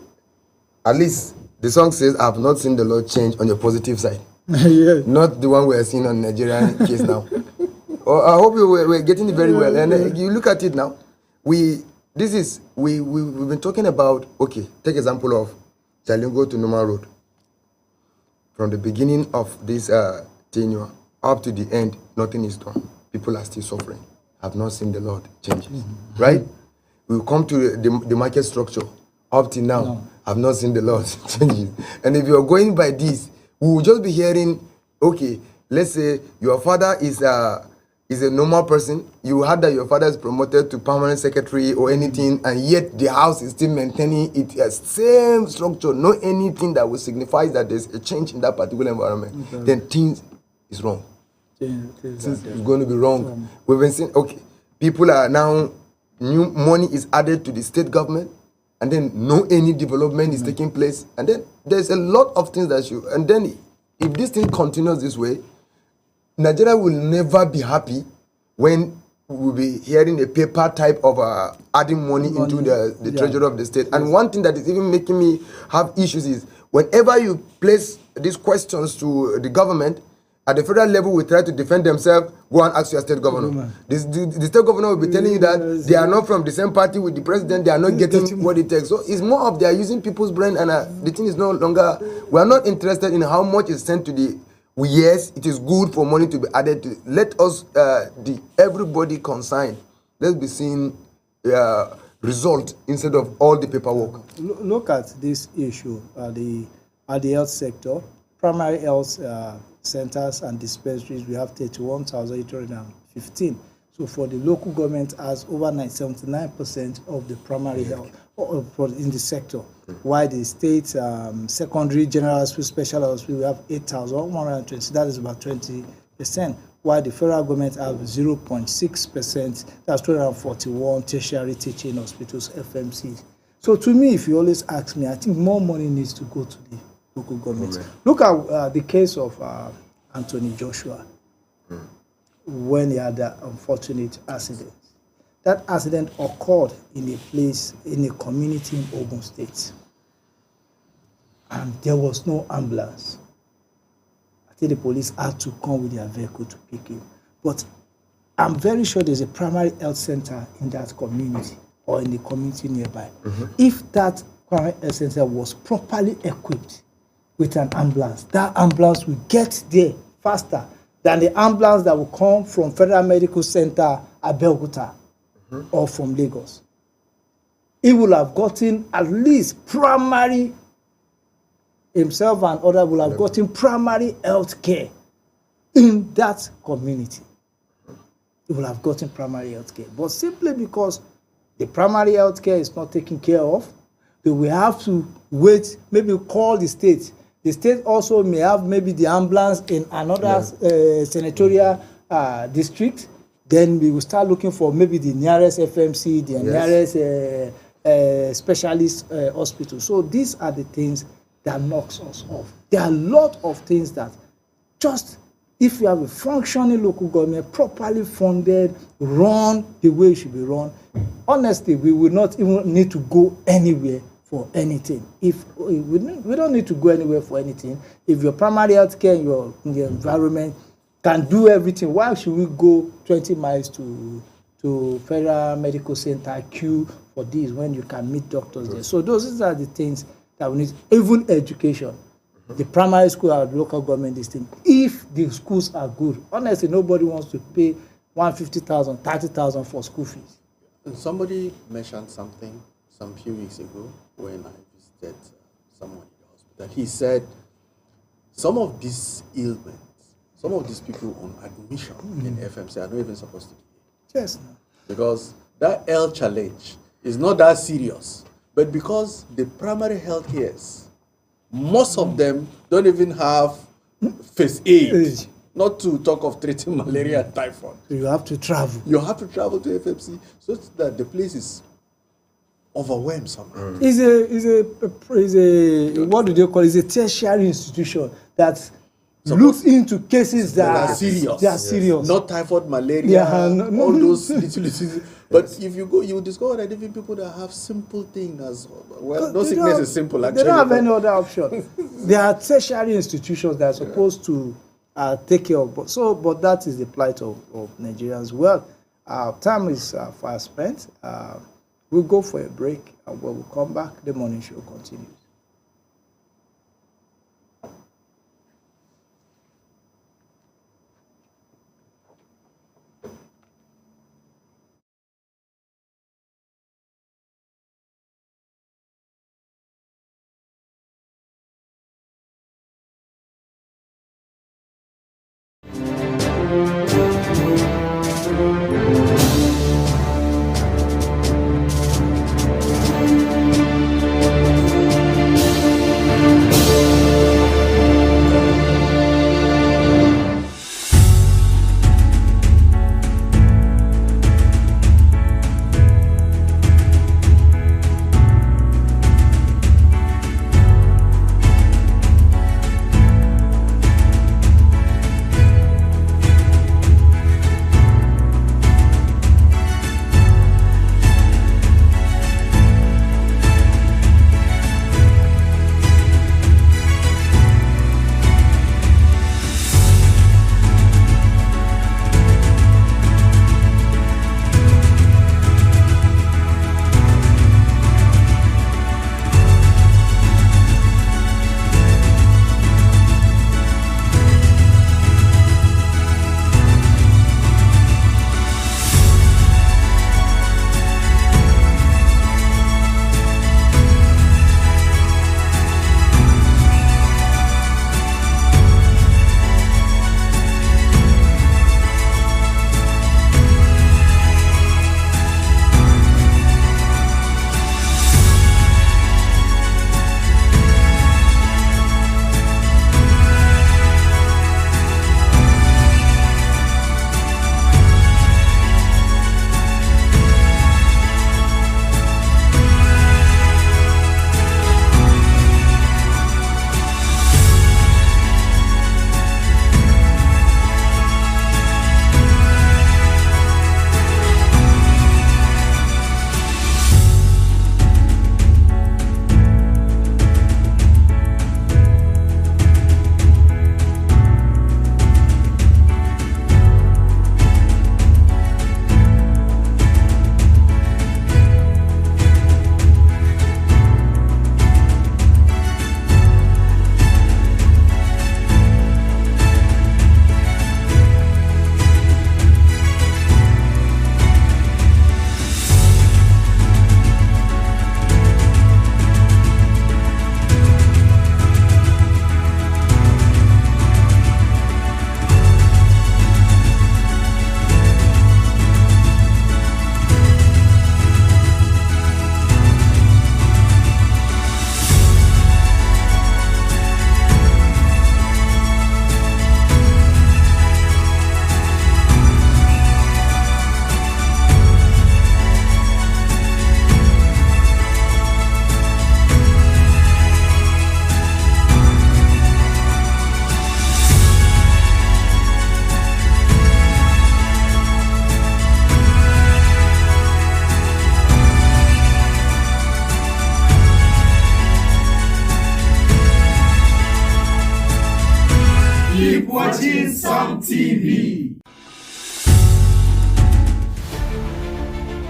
at least the song says, I've not seen the Lord change on your positive side. Yeah. Not the one we are seeing on Nigerian case now. I hope we're getting it very well. And you look at it now. We've been talking about, okay, take example of Jalingo to Numa Road. From the beginning of this tenure up to the end, nothing is done. People are still suffering. I've not seen the Lord changes. Right? We come to the market structure. Up till now, no. I've not seen the Lord changes. And if you're going by this, we will just be hearing, okay, let's say your father is a normal person. You heard that your father is promoted to permanent secretary or anything, and yet the house is still maintaining it as same structure, no anything that will signify that there's a change in that particular environment. Okay. Then things is wrong. Things is going to be wrong. We've been saying, okay, people are now, new money is added to the state government, and then no any development is taking place, and then there's a lot of things that should, and then if this thing continues this way, Nigeria will never be happy when we'll be hearing a paper type of adding money into the treasury of the state. And one thing that is even making me have issues is whenever you place these questions to the government, at the federal level, we try to defend themselves. Go and ask your state governor. The state governor will be telling you that they are not from the same party with the president. They are not getting what it takes. So it's more of they are using people's brain, and the thing is no longer. We are not interested in how much is sent to the. Yes, it is good for money to be added to. Let us, everybody concerned, let's be seeing result instead of all the paperwork. Look at this issue at the health sector, primary health centers and dispensaries. We have 31,815. So for the local government, has over 79% of the primary health in the sector. While the state secondary general hospital, special hospital, we have 8,120. That is about 20%. While the federal government have 0.6%. That's 241 tertiary teaching hospitals, FMCs. So to me, if you always ask me, I think more money needs to go to the local government. Okay. Look at the case of Anthony Joshua when he had that unfortunate accident. That accident occurred in a place, in a community in Ogun State. And there was no ambulance. I think the police had to come with their vehicle to pick him. But I'm very sure there's a primary health center in that community or in the community nearby. If that primary health center was properly equipped with an ambulance, that ambulance will get there faster than the ambulance that will come from Federal Medical Center Abeokuta or from Lagos. He will have gotten at least primary, himself and others will have gotten primary health care in that community. He will have gotten primary health care. But simply because the primary health care is not taken care of, they will have to wait, maybe call the state. The state also may have maybe the ambulance in another senatorial district. Then we will start looking for maybe the nearest FMC, the nearest specialist hospital. So these are the things that knocks us off. There are a lot of things that just, if you have a functioning local government, properly funded, run the way it should be run, honestly, we will not even need to go anywhere for anything. If we don't need to go anywhere for anything. If your primary health care in your environment can do everything, why should we go 20 miles to Federal Medical Center queue for this when you can meet doctors there? So those are the things that we need. Even education. The primary school or the local government, this thing. If the schools are good, honestly, nobody wants to pay 150,000, 30,000 for school fees. And somebody mentioned something some few weeks ago when I visited someone in the hospital. He said some of these ailments, some of these people on admission in FMC are not even supposed to be here. Yes. Because that health challenge is not that serious. But because the primary health cares, most of them don't even have first aid, not to talk of treating malaria and typhoid. So you have to travel. You have to travel to FMC so that the place is overwhelmed somehow. Is a what do they call it? It's a tertiary institution that looks into cases that are serious. They are serious. Not typhoid, malaria, all those little. But if you go, you will discover that even people that have simple things as well, no sickness is simple actually. They don't have any other option. There are tertiary institutions that are supposed to take care of. But that is the plight of Nigerians. Well, our time is far spent. We'll go for a break, and when we come back, the morning show continues. Keep watching Some TV.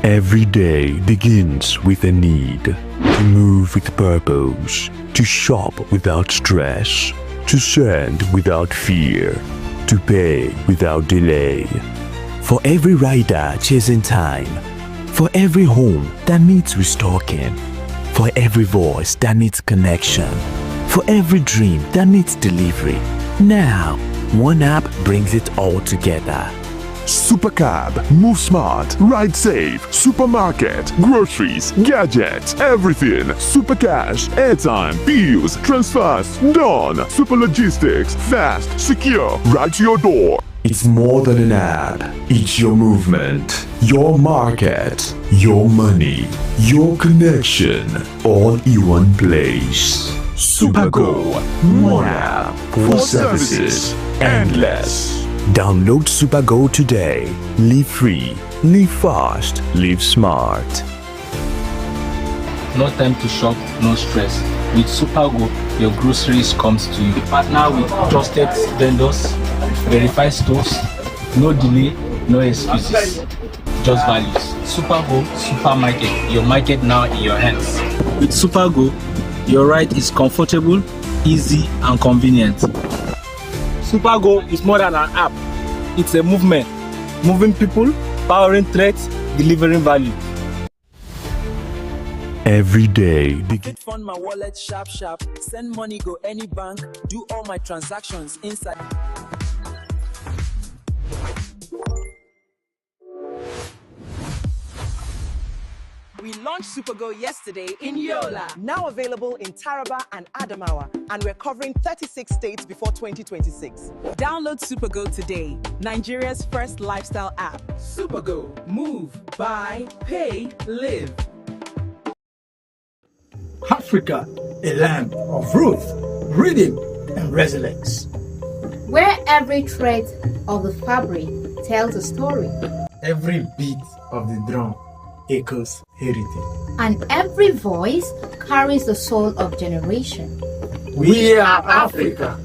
Every day begins with a need to move with purpose, to shop without stress, to send without fear, to pay without delay. For every rider chasing time, for every home that needs restocking, for every voice that needs connection, for every dream that needs delivery. Now, one app brings it all together. Supercab, move smart, ride safe, supermarket, groceries, gadgets, everything. Supercash, airtime, bills, transfers, done. Super logistics, fast, secure, right to your door. It's more than an app. It's your movement, your market, your money, your connection, all in one place. Supergo, one app for services endless. Download Supergo today. Live free, live fast, live smart. No time to shop, no stress. With Supergo, your groceries comes to you. We partner with trusted vendors, verified stores, no delay, no excuses, just values. Supergo Supermarket, your market now in your hands. With Supergo, your ride is comfortable, easy and convenient. Supergo is more than an app. It's a movement. Moving people, powering threats, delivering value. Every day Fund my wallet sharp. Send money go any bank. Do all my transactions inside. We launched Supergo yesterday in Yola. Now available in Taraba and Adamawa, and we're covering 36 states before 2026. Download Supergo today, Nigeria's first lifestyle app. Supergo, move, buy, pay, live. Africa, a land of growth, rhythm, and resilience. Where every thread of the fabric tells a story. Every beat of the drum echoes heritage. And every voice carries the soul of generation. We are Africa,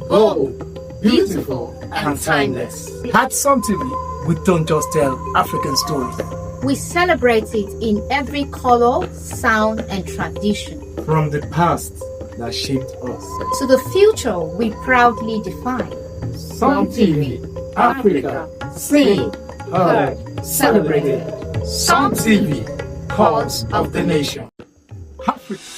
bold, beautiful, and timeless. At Some TV, we don't just tell African stories. We celebrate it in every color, sound, and tradition. From the past that shaped us to the future we proudly define. Some TV, Africa, seen, heard, celebrated. Some TV, cause of the nation. Africa.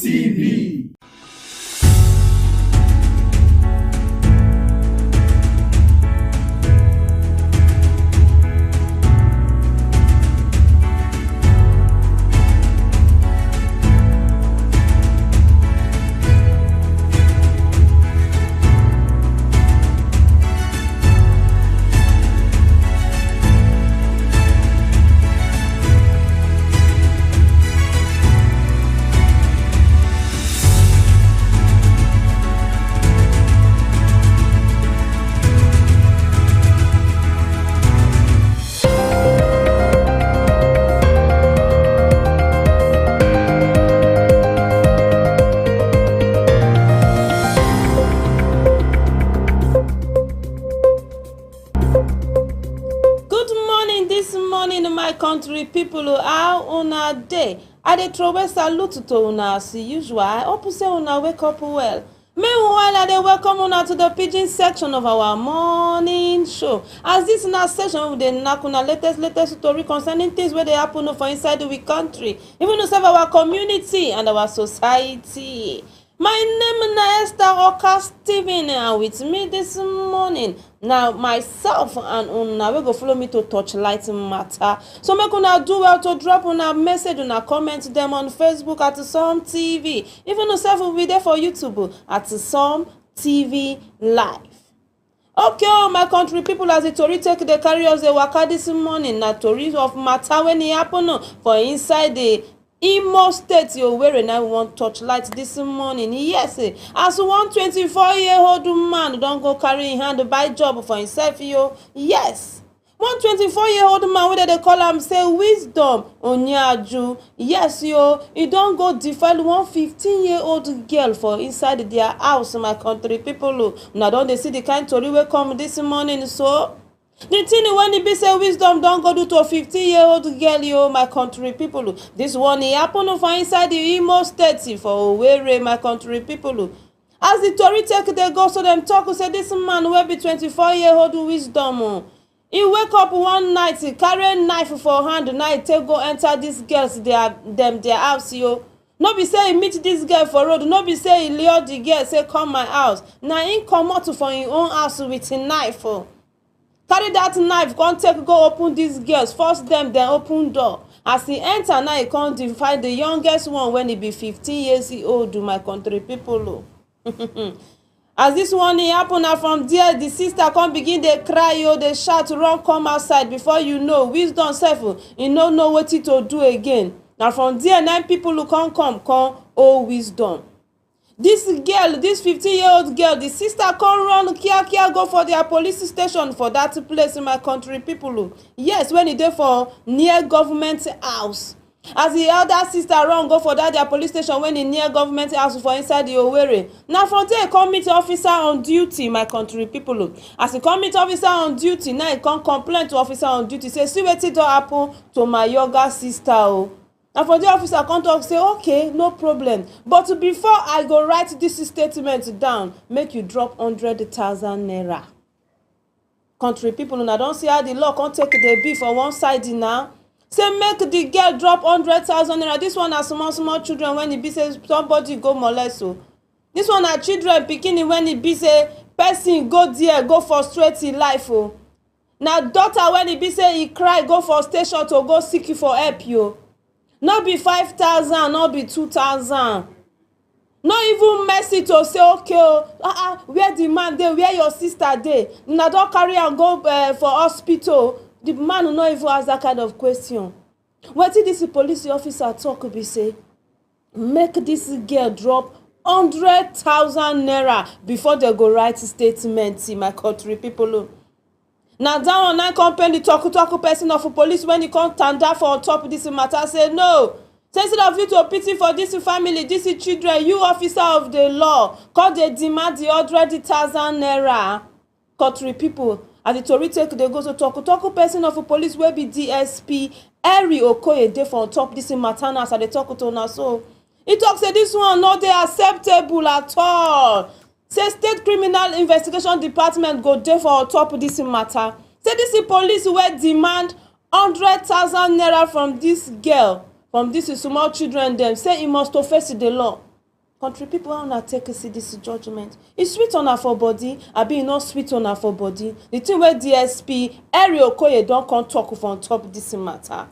TV. Country people, how una dey? I dey throw a salute to una as usual. I hope say una wake up well. Meanwhile, I dey welcome una to the pidgin section of our morning show. As this na session, we dey knack una latest story concerning things wey dey happen for inside we country, even to serve our community and our society. My name na Esther Oka Stephen, and with me this morning now myself and una we go follow me to Torchlight matter. So make una do well to drop una message, una comment them on Facebook at Some TV. Even yourself will be there for YouTube at Some TV Live. Okay, oh my country people, as the tori take the carry us the waka this morning, na tori of matter when it happen for inside the Imo State, you where and I want Torchlight this morning. Yes, as 124-year-old man don't go carry in hand buy job for himself, yo. Yes, 124-year-old man, whether they call him say Wisdom Onyaju. Yes, yo, he don't go defile 115-year-old girl for inside their house, my country people. Now don't they see the kind tori will come this morning, so. The thing when it be say Wisdom don't go do to a 15-year-old girl, yo, my country people. This one he happen for inside the Imo State for Owerri, my country people. As the tori take they go, so them talk say this man will be 24-year-old Wisdom. He wake up one night, he carry knife for hand, now he take go enter this girls their house, yo. No be say he meet this girl for road, no be say he lure the girl say come my house. Now he come out for his own house with a knife. Carry that knife, come take go open these girls, force them, then open door. As he enter now, he come defy the youngest one when he be 15 years old, my country people. As this one he happen, now from there, the sister come begin they cry, yo, they shout, run, come outside. Before you know, Wisdom self, he no know what to do again. Now from there, 9 people who come, oh Wisdom. This girl, this 15-year-old girl, the sister come run kia go for their police station for that place in my country people. Yes, when he dey for near government house. As the elder sister run go for that their police station when he near government house for inside the Owerri. Now from there, he come meet officer on duty, my country people. As he come meet officer on duty, now he come complain to officer on duty, say, see wetin don happen to my younger sister, oh. And for the officer come talk say, okay, no problem. But before I go write this statement down, make you drop 100,000 naira. Country people, and I don't see how the law can take the beef for one side now. Say make the girl drop 100,000 naira. This one are small children when it be say somebody go molest. So this one are children picking when it be say person go there, go frustrate in life. Oh. Now daughter when it be say he cry, go for station to go seek you for help you. Not be 5,000, not be 2,000. Not even mercy to say, okay, where the man dey, where your sister dey. Now don't carry and go for hospital. The man will not even ask that kind of question. What did this police officer talk be say? Make this girl drop 100,000 naira before they go write statement in my country people. Now that one, I compare the talk person of a police when he come tanda for on top of this matter, say no. So instead of you to pity for this family, this children, you officer of the law, call they demand the 100,000 naira. Country people, as the tori take they go to talk person of a police will be DSP Eri Okoye dey for on top this matter now, so they talk to now. So he talks say this one not they acceptable at all. Say State Criminal Investigation Department go there for on top of this matter. Say this police will demand 100,000 naira from this girl, from this small children them. Say he must to face the law. Country people, how una take see this judgment? E sweet una for body, abi e no sweet una for body? The thing wey DSP Eri Okoye don come talk for on top this matter.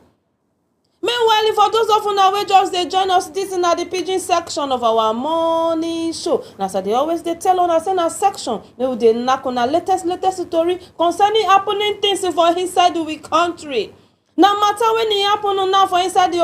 Meanwhile, for those of una wey just dey join us, this na the pidgin section of our morning show. Na so they always dey tell una say na section wey we dey knack una latest story concerning happening things for inside we country. Na matter when e happen now for inside the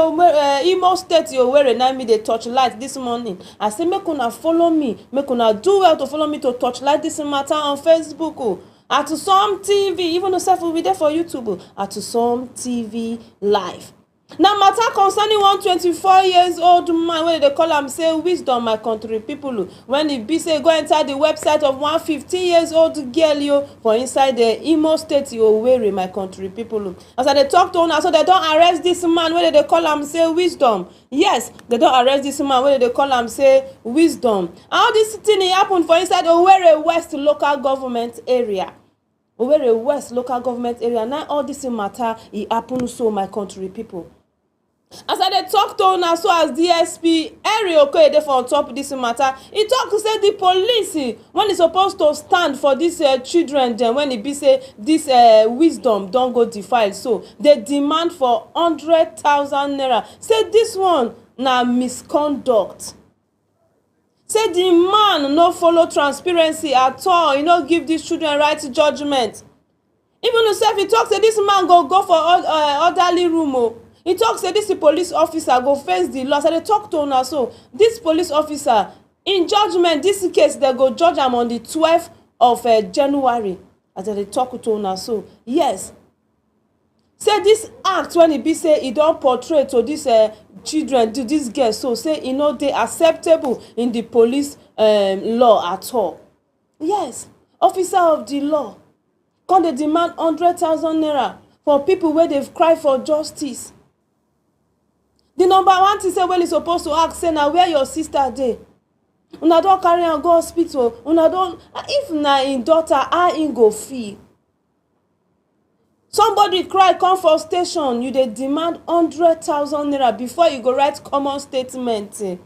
Imo State Owerri, na me dey touch light this morning. I say make una follow me, make una do well to follow me to touch light this matter on Facebook. At Some TV, even though we dey for YouTube, at Some TV Live. Now matter concerning 124 years old man wey they call am say wisdom my country people. When e be say go enter the website of 115 years old girl for inside the Imo State Owerri my country people. As I dey talk to una, so they don arrest this man wey they call am say wisdom. Yes, they don arrest this man wey they call am say wisdom. How this thing happen for inside Owerri West local government area. Owerri West local government area. Now all this matter e happen so my country people. As I dey talk to una, so as DSP Eri Okoye dey for on top this matter, e talk say the police when e supposed to stand for these children dem when e be say this wisdom don go defile, so they demand for 100,000 naira. Say this one na misconduct. Say the man no follow transparency at all. He no give these children right judgment. Even himself, he talk say this man go for orderly room. He talk say this police officer go face the law. So they talk to una, so this police officer in judgment this case they go judge am on the 12th of January. As they talk to una, so yes. Say this act when e be say e don portray to these children, to these girls, so say e no dey acceptable in the police law at all. Yes, officer of the law come dey demand 100,000 naira for people where they've cried for justice. The number one thing say when e supposed to ask say na where your sister dey. Una don carry am go hospital. Una don, if na im daughter, how im go feel? Somebody cry come for station, you dey demand 100,000 naira before you go write common statement. E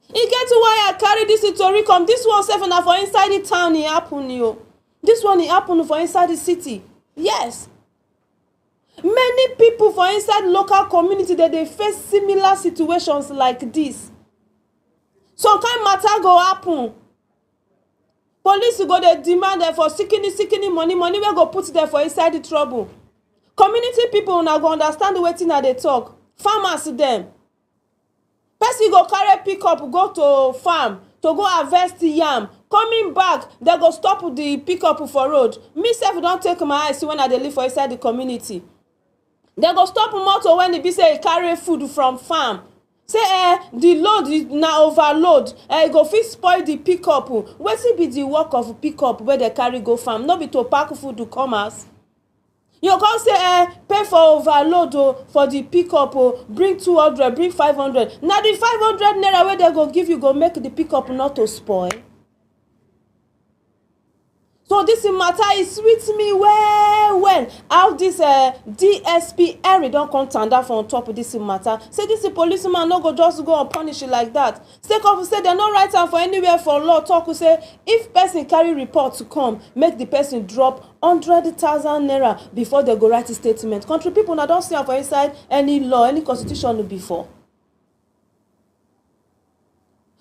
get why I carry this story come. This one sef na for inside the town e happen yo. This one e happen for inside the city. Yes. Many people for inside local community that they face similar situations like this. Some kind matter go happen. Police go dey demand for seeking money wey go put them for inside the trouble. Community people na go understand wetin na dey talk. Farmers them. Person go carry pickup go to farm to go harvest yam. Coming back, they go stop the pickup for road. Me sef don take my eyes when I dey live for inside the community. They go stop motor when e be say e carry food from farm. Say the load na overload. Go fit spoil the pickup. Wetin be the work of pickup where they carry go farm? No be to pack food to come as. You come say pay for overload for the pickup bring 200, bring 500. Now the 500 naira where they go give you go make the pickup not to spoil. So this matter is sweet me well. How this DSP Eri don come tanda for on top of this matter. Say this policeman no go just go and punish it like that. Sake of say they no write am for anywhere for law talk say if person carry report to come, make the person drop 100,000 naira before they go write a statement. Country people na don see am for inside any law, any constitution before.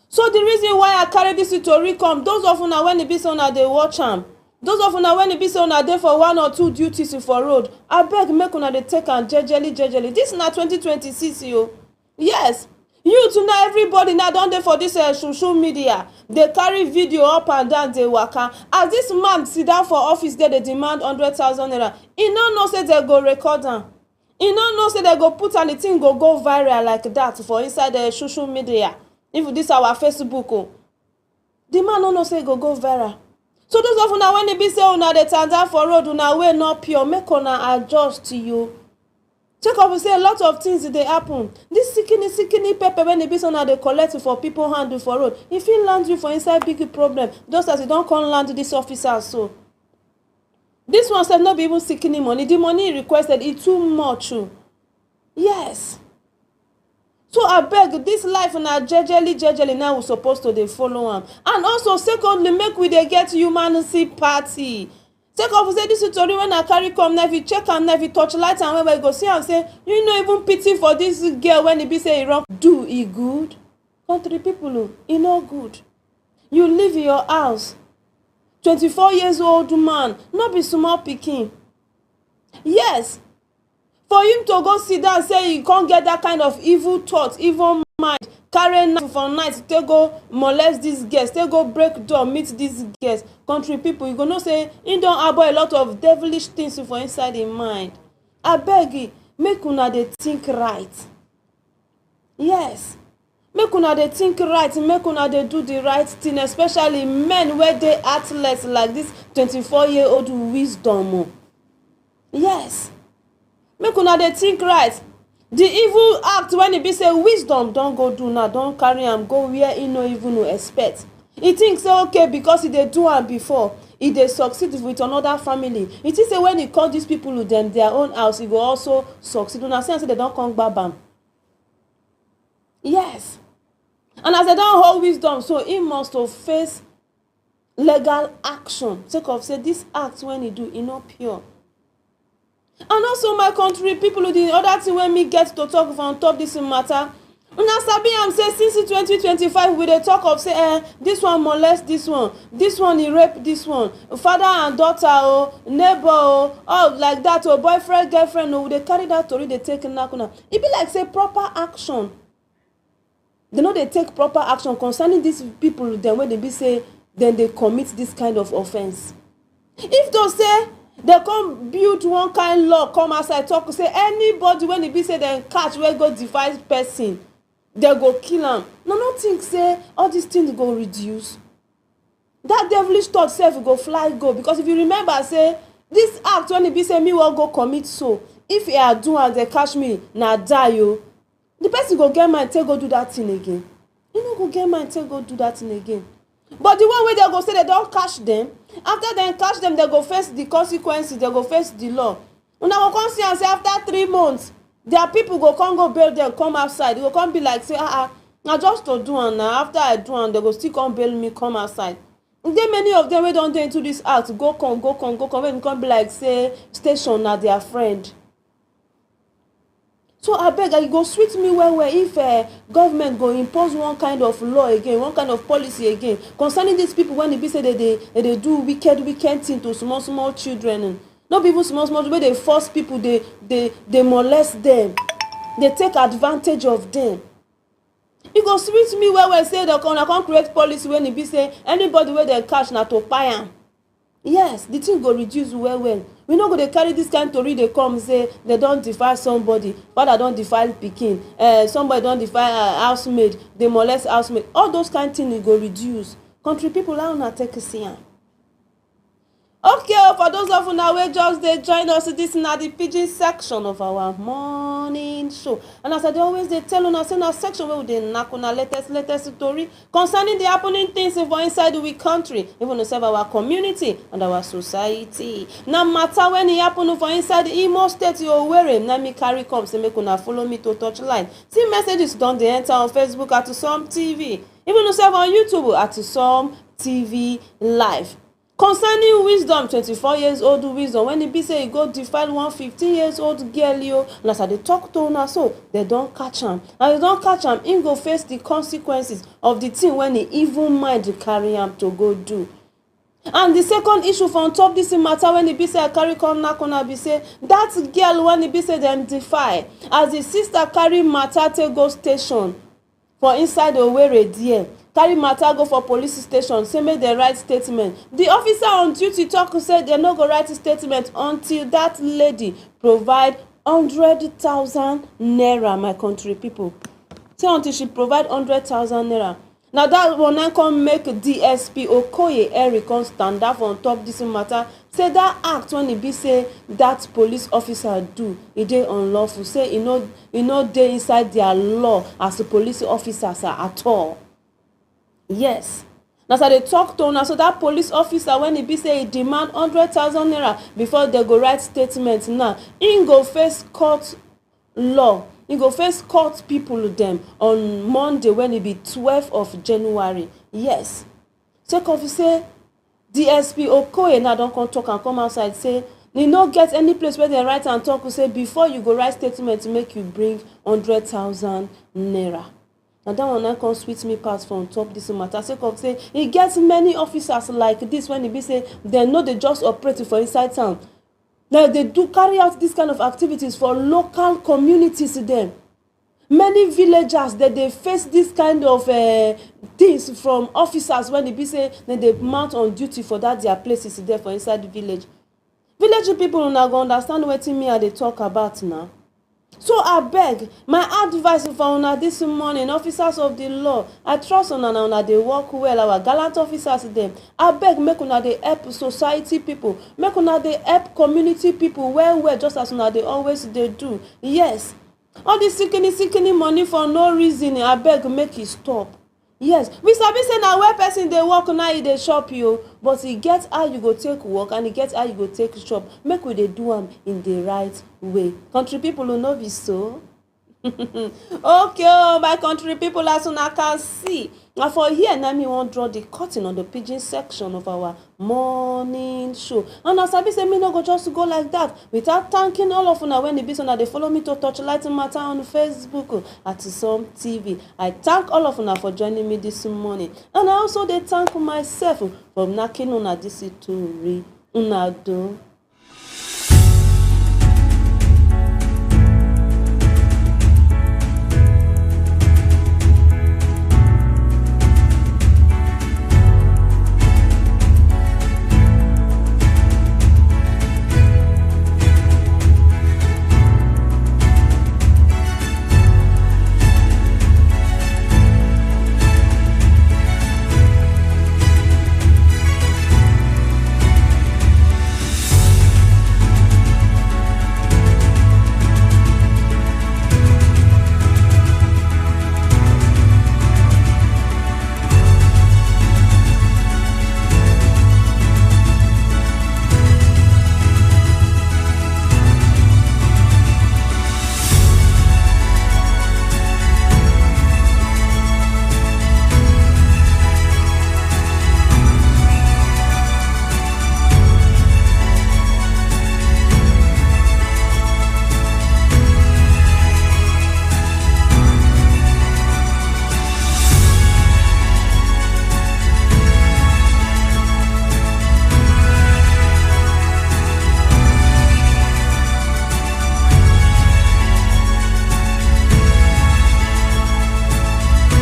So the reason why I carry this story come, those of una when e be say una dey watch am, those of una when e be say una dey for 1 or 2 duties for road, abeg make una dey take am jejely. This na 2026 yo. Yes, youth now everybody now don dey for this social media. They carry video up and down dey waka. As this man sit down for office there, they demand 100,000 naira. E no know say they go record am. E no know say they go put and the thing go viral like that for inside the social media. If this our Facebook, the man no know say go viral. So those of una when e be say una dey tanda for road, una way not pure, make una adjust to you. Check up say a lot of things dey happen. This sikini pepper when e be say una dey collect for people handle for road, e fit land you for inside big problem. Just as e don come land this officer so. This one said not be even sikini money. The money he requested is too much. Yes. So abeg, this life na jejely now we suppose to dey follow am. And also secondly, make we dey get human sympathy. Take off say this story when I carry come now, if you check am now, if you touch light and when we go see am say you no even pity for this girl when e be say e wrong. Do e good? Country people o, e no good. You live in your house, 24 years old man, no be small pikin. Yes, for him to go sit down say you can't get that kind of evil thought, evil mind, carry knife for night, take go molest these girls, take go break door, meet these girls. Country people, you go know say he don harbor a lot of devilish things for inside him mind. Abeg, make una dey think right. Yes, make una dey think right, make una dey do the right thing, especially men wey dey heartless like this 24-year-old wisdom. Yes, make una dey think right. The evil act when e be say wisdom don go do now, don carry am go where e no even expect. E think say okay because e dey do am before, e dey succeed with another family. E think say when e call these people with them their own house, e go also succeed. Una see am say they don come gbab am. Yes, and as they don hold wisdom, so e must to face legal action sake of say this act when e do e no pure. And also my country people, the other thing wey me get to talk on top this matter, una sabi am say since 2025 we dey talk of say this one molest this one he rape this one, father and daughter o, neighbor o, all like that o, boyfriend girlfriend o, we dey carry that tori dey take knack una. E be like say proper action, they no dey take proper action concerning these people dem wey dey be say dem dey commit this kind of offence. If to say they come build one kind law come outside talk say anybody when e be say dem catch wey go defile person, they go kill am. No think say all these things go reduce. That devilish thought sef go fly go, because if you remember say this act when e be say me wan go commit, so if I do and they catch me na die o, the person go get mind take go do that thing again. You no go get mind take go do that thing again. But the one wey they go say they don catch them, after dem catch them, they go face the consequences, they go face the law. Una go come see am say after 3 months their people go come go bail them come outside. E go come be like say na just to do am na, after I do am they go still come bail me come outside. Then many of them wey don dey into this act go come when e come be like say station na their friend. So abeg, e go sweet me well if government go impose one kind of law again, one kind of policy again concerning these people when e be say they do wicked thing to small children. No be even small wey dey force people, they molest them, they take advantage of them. E go sweet me well say they come create policy when e be say anybody wey dem catch na to kpai am. Yes, the thing go reduce well. We no go dey carry this kind tori dey come say they don defile somebody, father don defile pikin, somebody don defile housemaid, they molest housemaid. All those kind things e go reduce. Country people, how una take see am? Okay, for those of una wey just dey join us, this na the pidgin section of our morning show. And as I dey always dey tell una say na section wey we dey knack una latest story concerning the happening things for inside we country, even to serve our community and our society. Na matter when e happen for inside Imo State, Owerri, na me carry come say make una follow me to touch line. See messages don dey enter on Facebook at Some TV, even to serve on YouTube at Some TV Live. Concerning wisdom, 24 years old wisdom, when e be say e go defile one 15 years old girl yo, and as I dey talk to una so, they don catch am. And they don catch am, im go face the consequences of the thing when e evil mind carry am to go do. And the second issue for on top this matter when e be say I carry come knack una be say that girl when e be say dem defile, as the sister carry matter take go station for inside Owerri there, carry matter go for police station say make dem write statement. The officer on duty talk say dem no go write statement until that lady provide 100,000 naira. My country people, say until she provide 100,000 naira. Now that one now come make DSP Okoye Eric come stand up on top this matter. Say that act when e be say that police officer do, e dey unlawful. Say e no dey inside their law as a police officers at all. Yes, now so they talk to una, so that police officer when e be say e demand 100,000 naira before they go write statement, now im go face court law. e go first cut people dem on Monday when e be 12th of January. Yes, sake of say DSP Okoye now don come talk and come outside say e no get any place where they write and talk say before you go write statement to make you bring 100,000 naira. Na that one na come sweet me pass for on top this matter sake of say e get many officers like this when e be say dem no dey just operate for inside town. Now they do carry out this kind of activities for local communities dem. Many villagers that they face this kind of things from officers when e be say they mount on duty for that their places there for inside the village. Village people una go understand wetin me I dey talk about now. So abeg, my advice for una this morning, officers of the law, I trust una dey work well, our gallant officers dem. Abeg make una dey help society people, make una dey help community people well just as una dey always dey do. Yes, all this sickening money for no reason, abeg make e stop. Yes, we sabi say na where person dey work now e dey shop you, but e get how you go take work and e get how you go take shop. Make we dey do am in the right way. Country people will no be so. Okay, my country people, as una can see, na for here na me wan draw the curtain on the pidgin section of our morning show. And as I be say me no go just go like that without thanking all of una when e be so na dey follow me to Torchlight Matter on Facebook at Some TV. I thank all of una for joining me this morning, and I also dey thank myself for knocking una this story. Una do.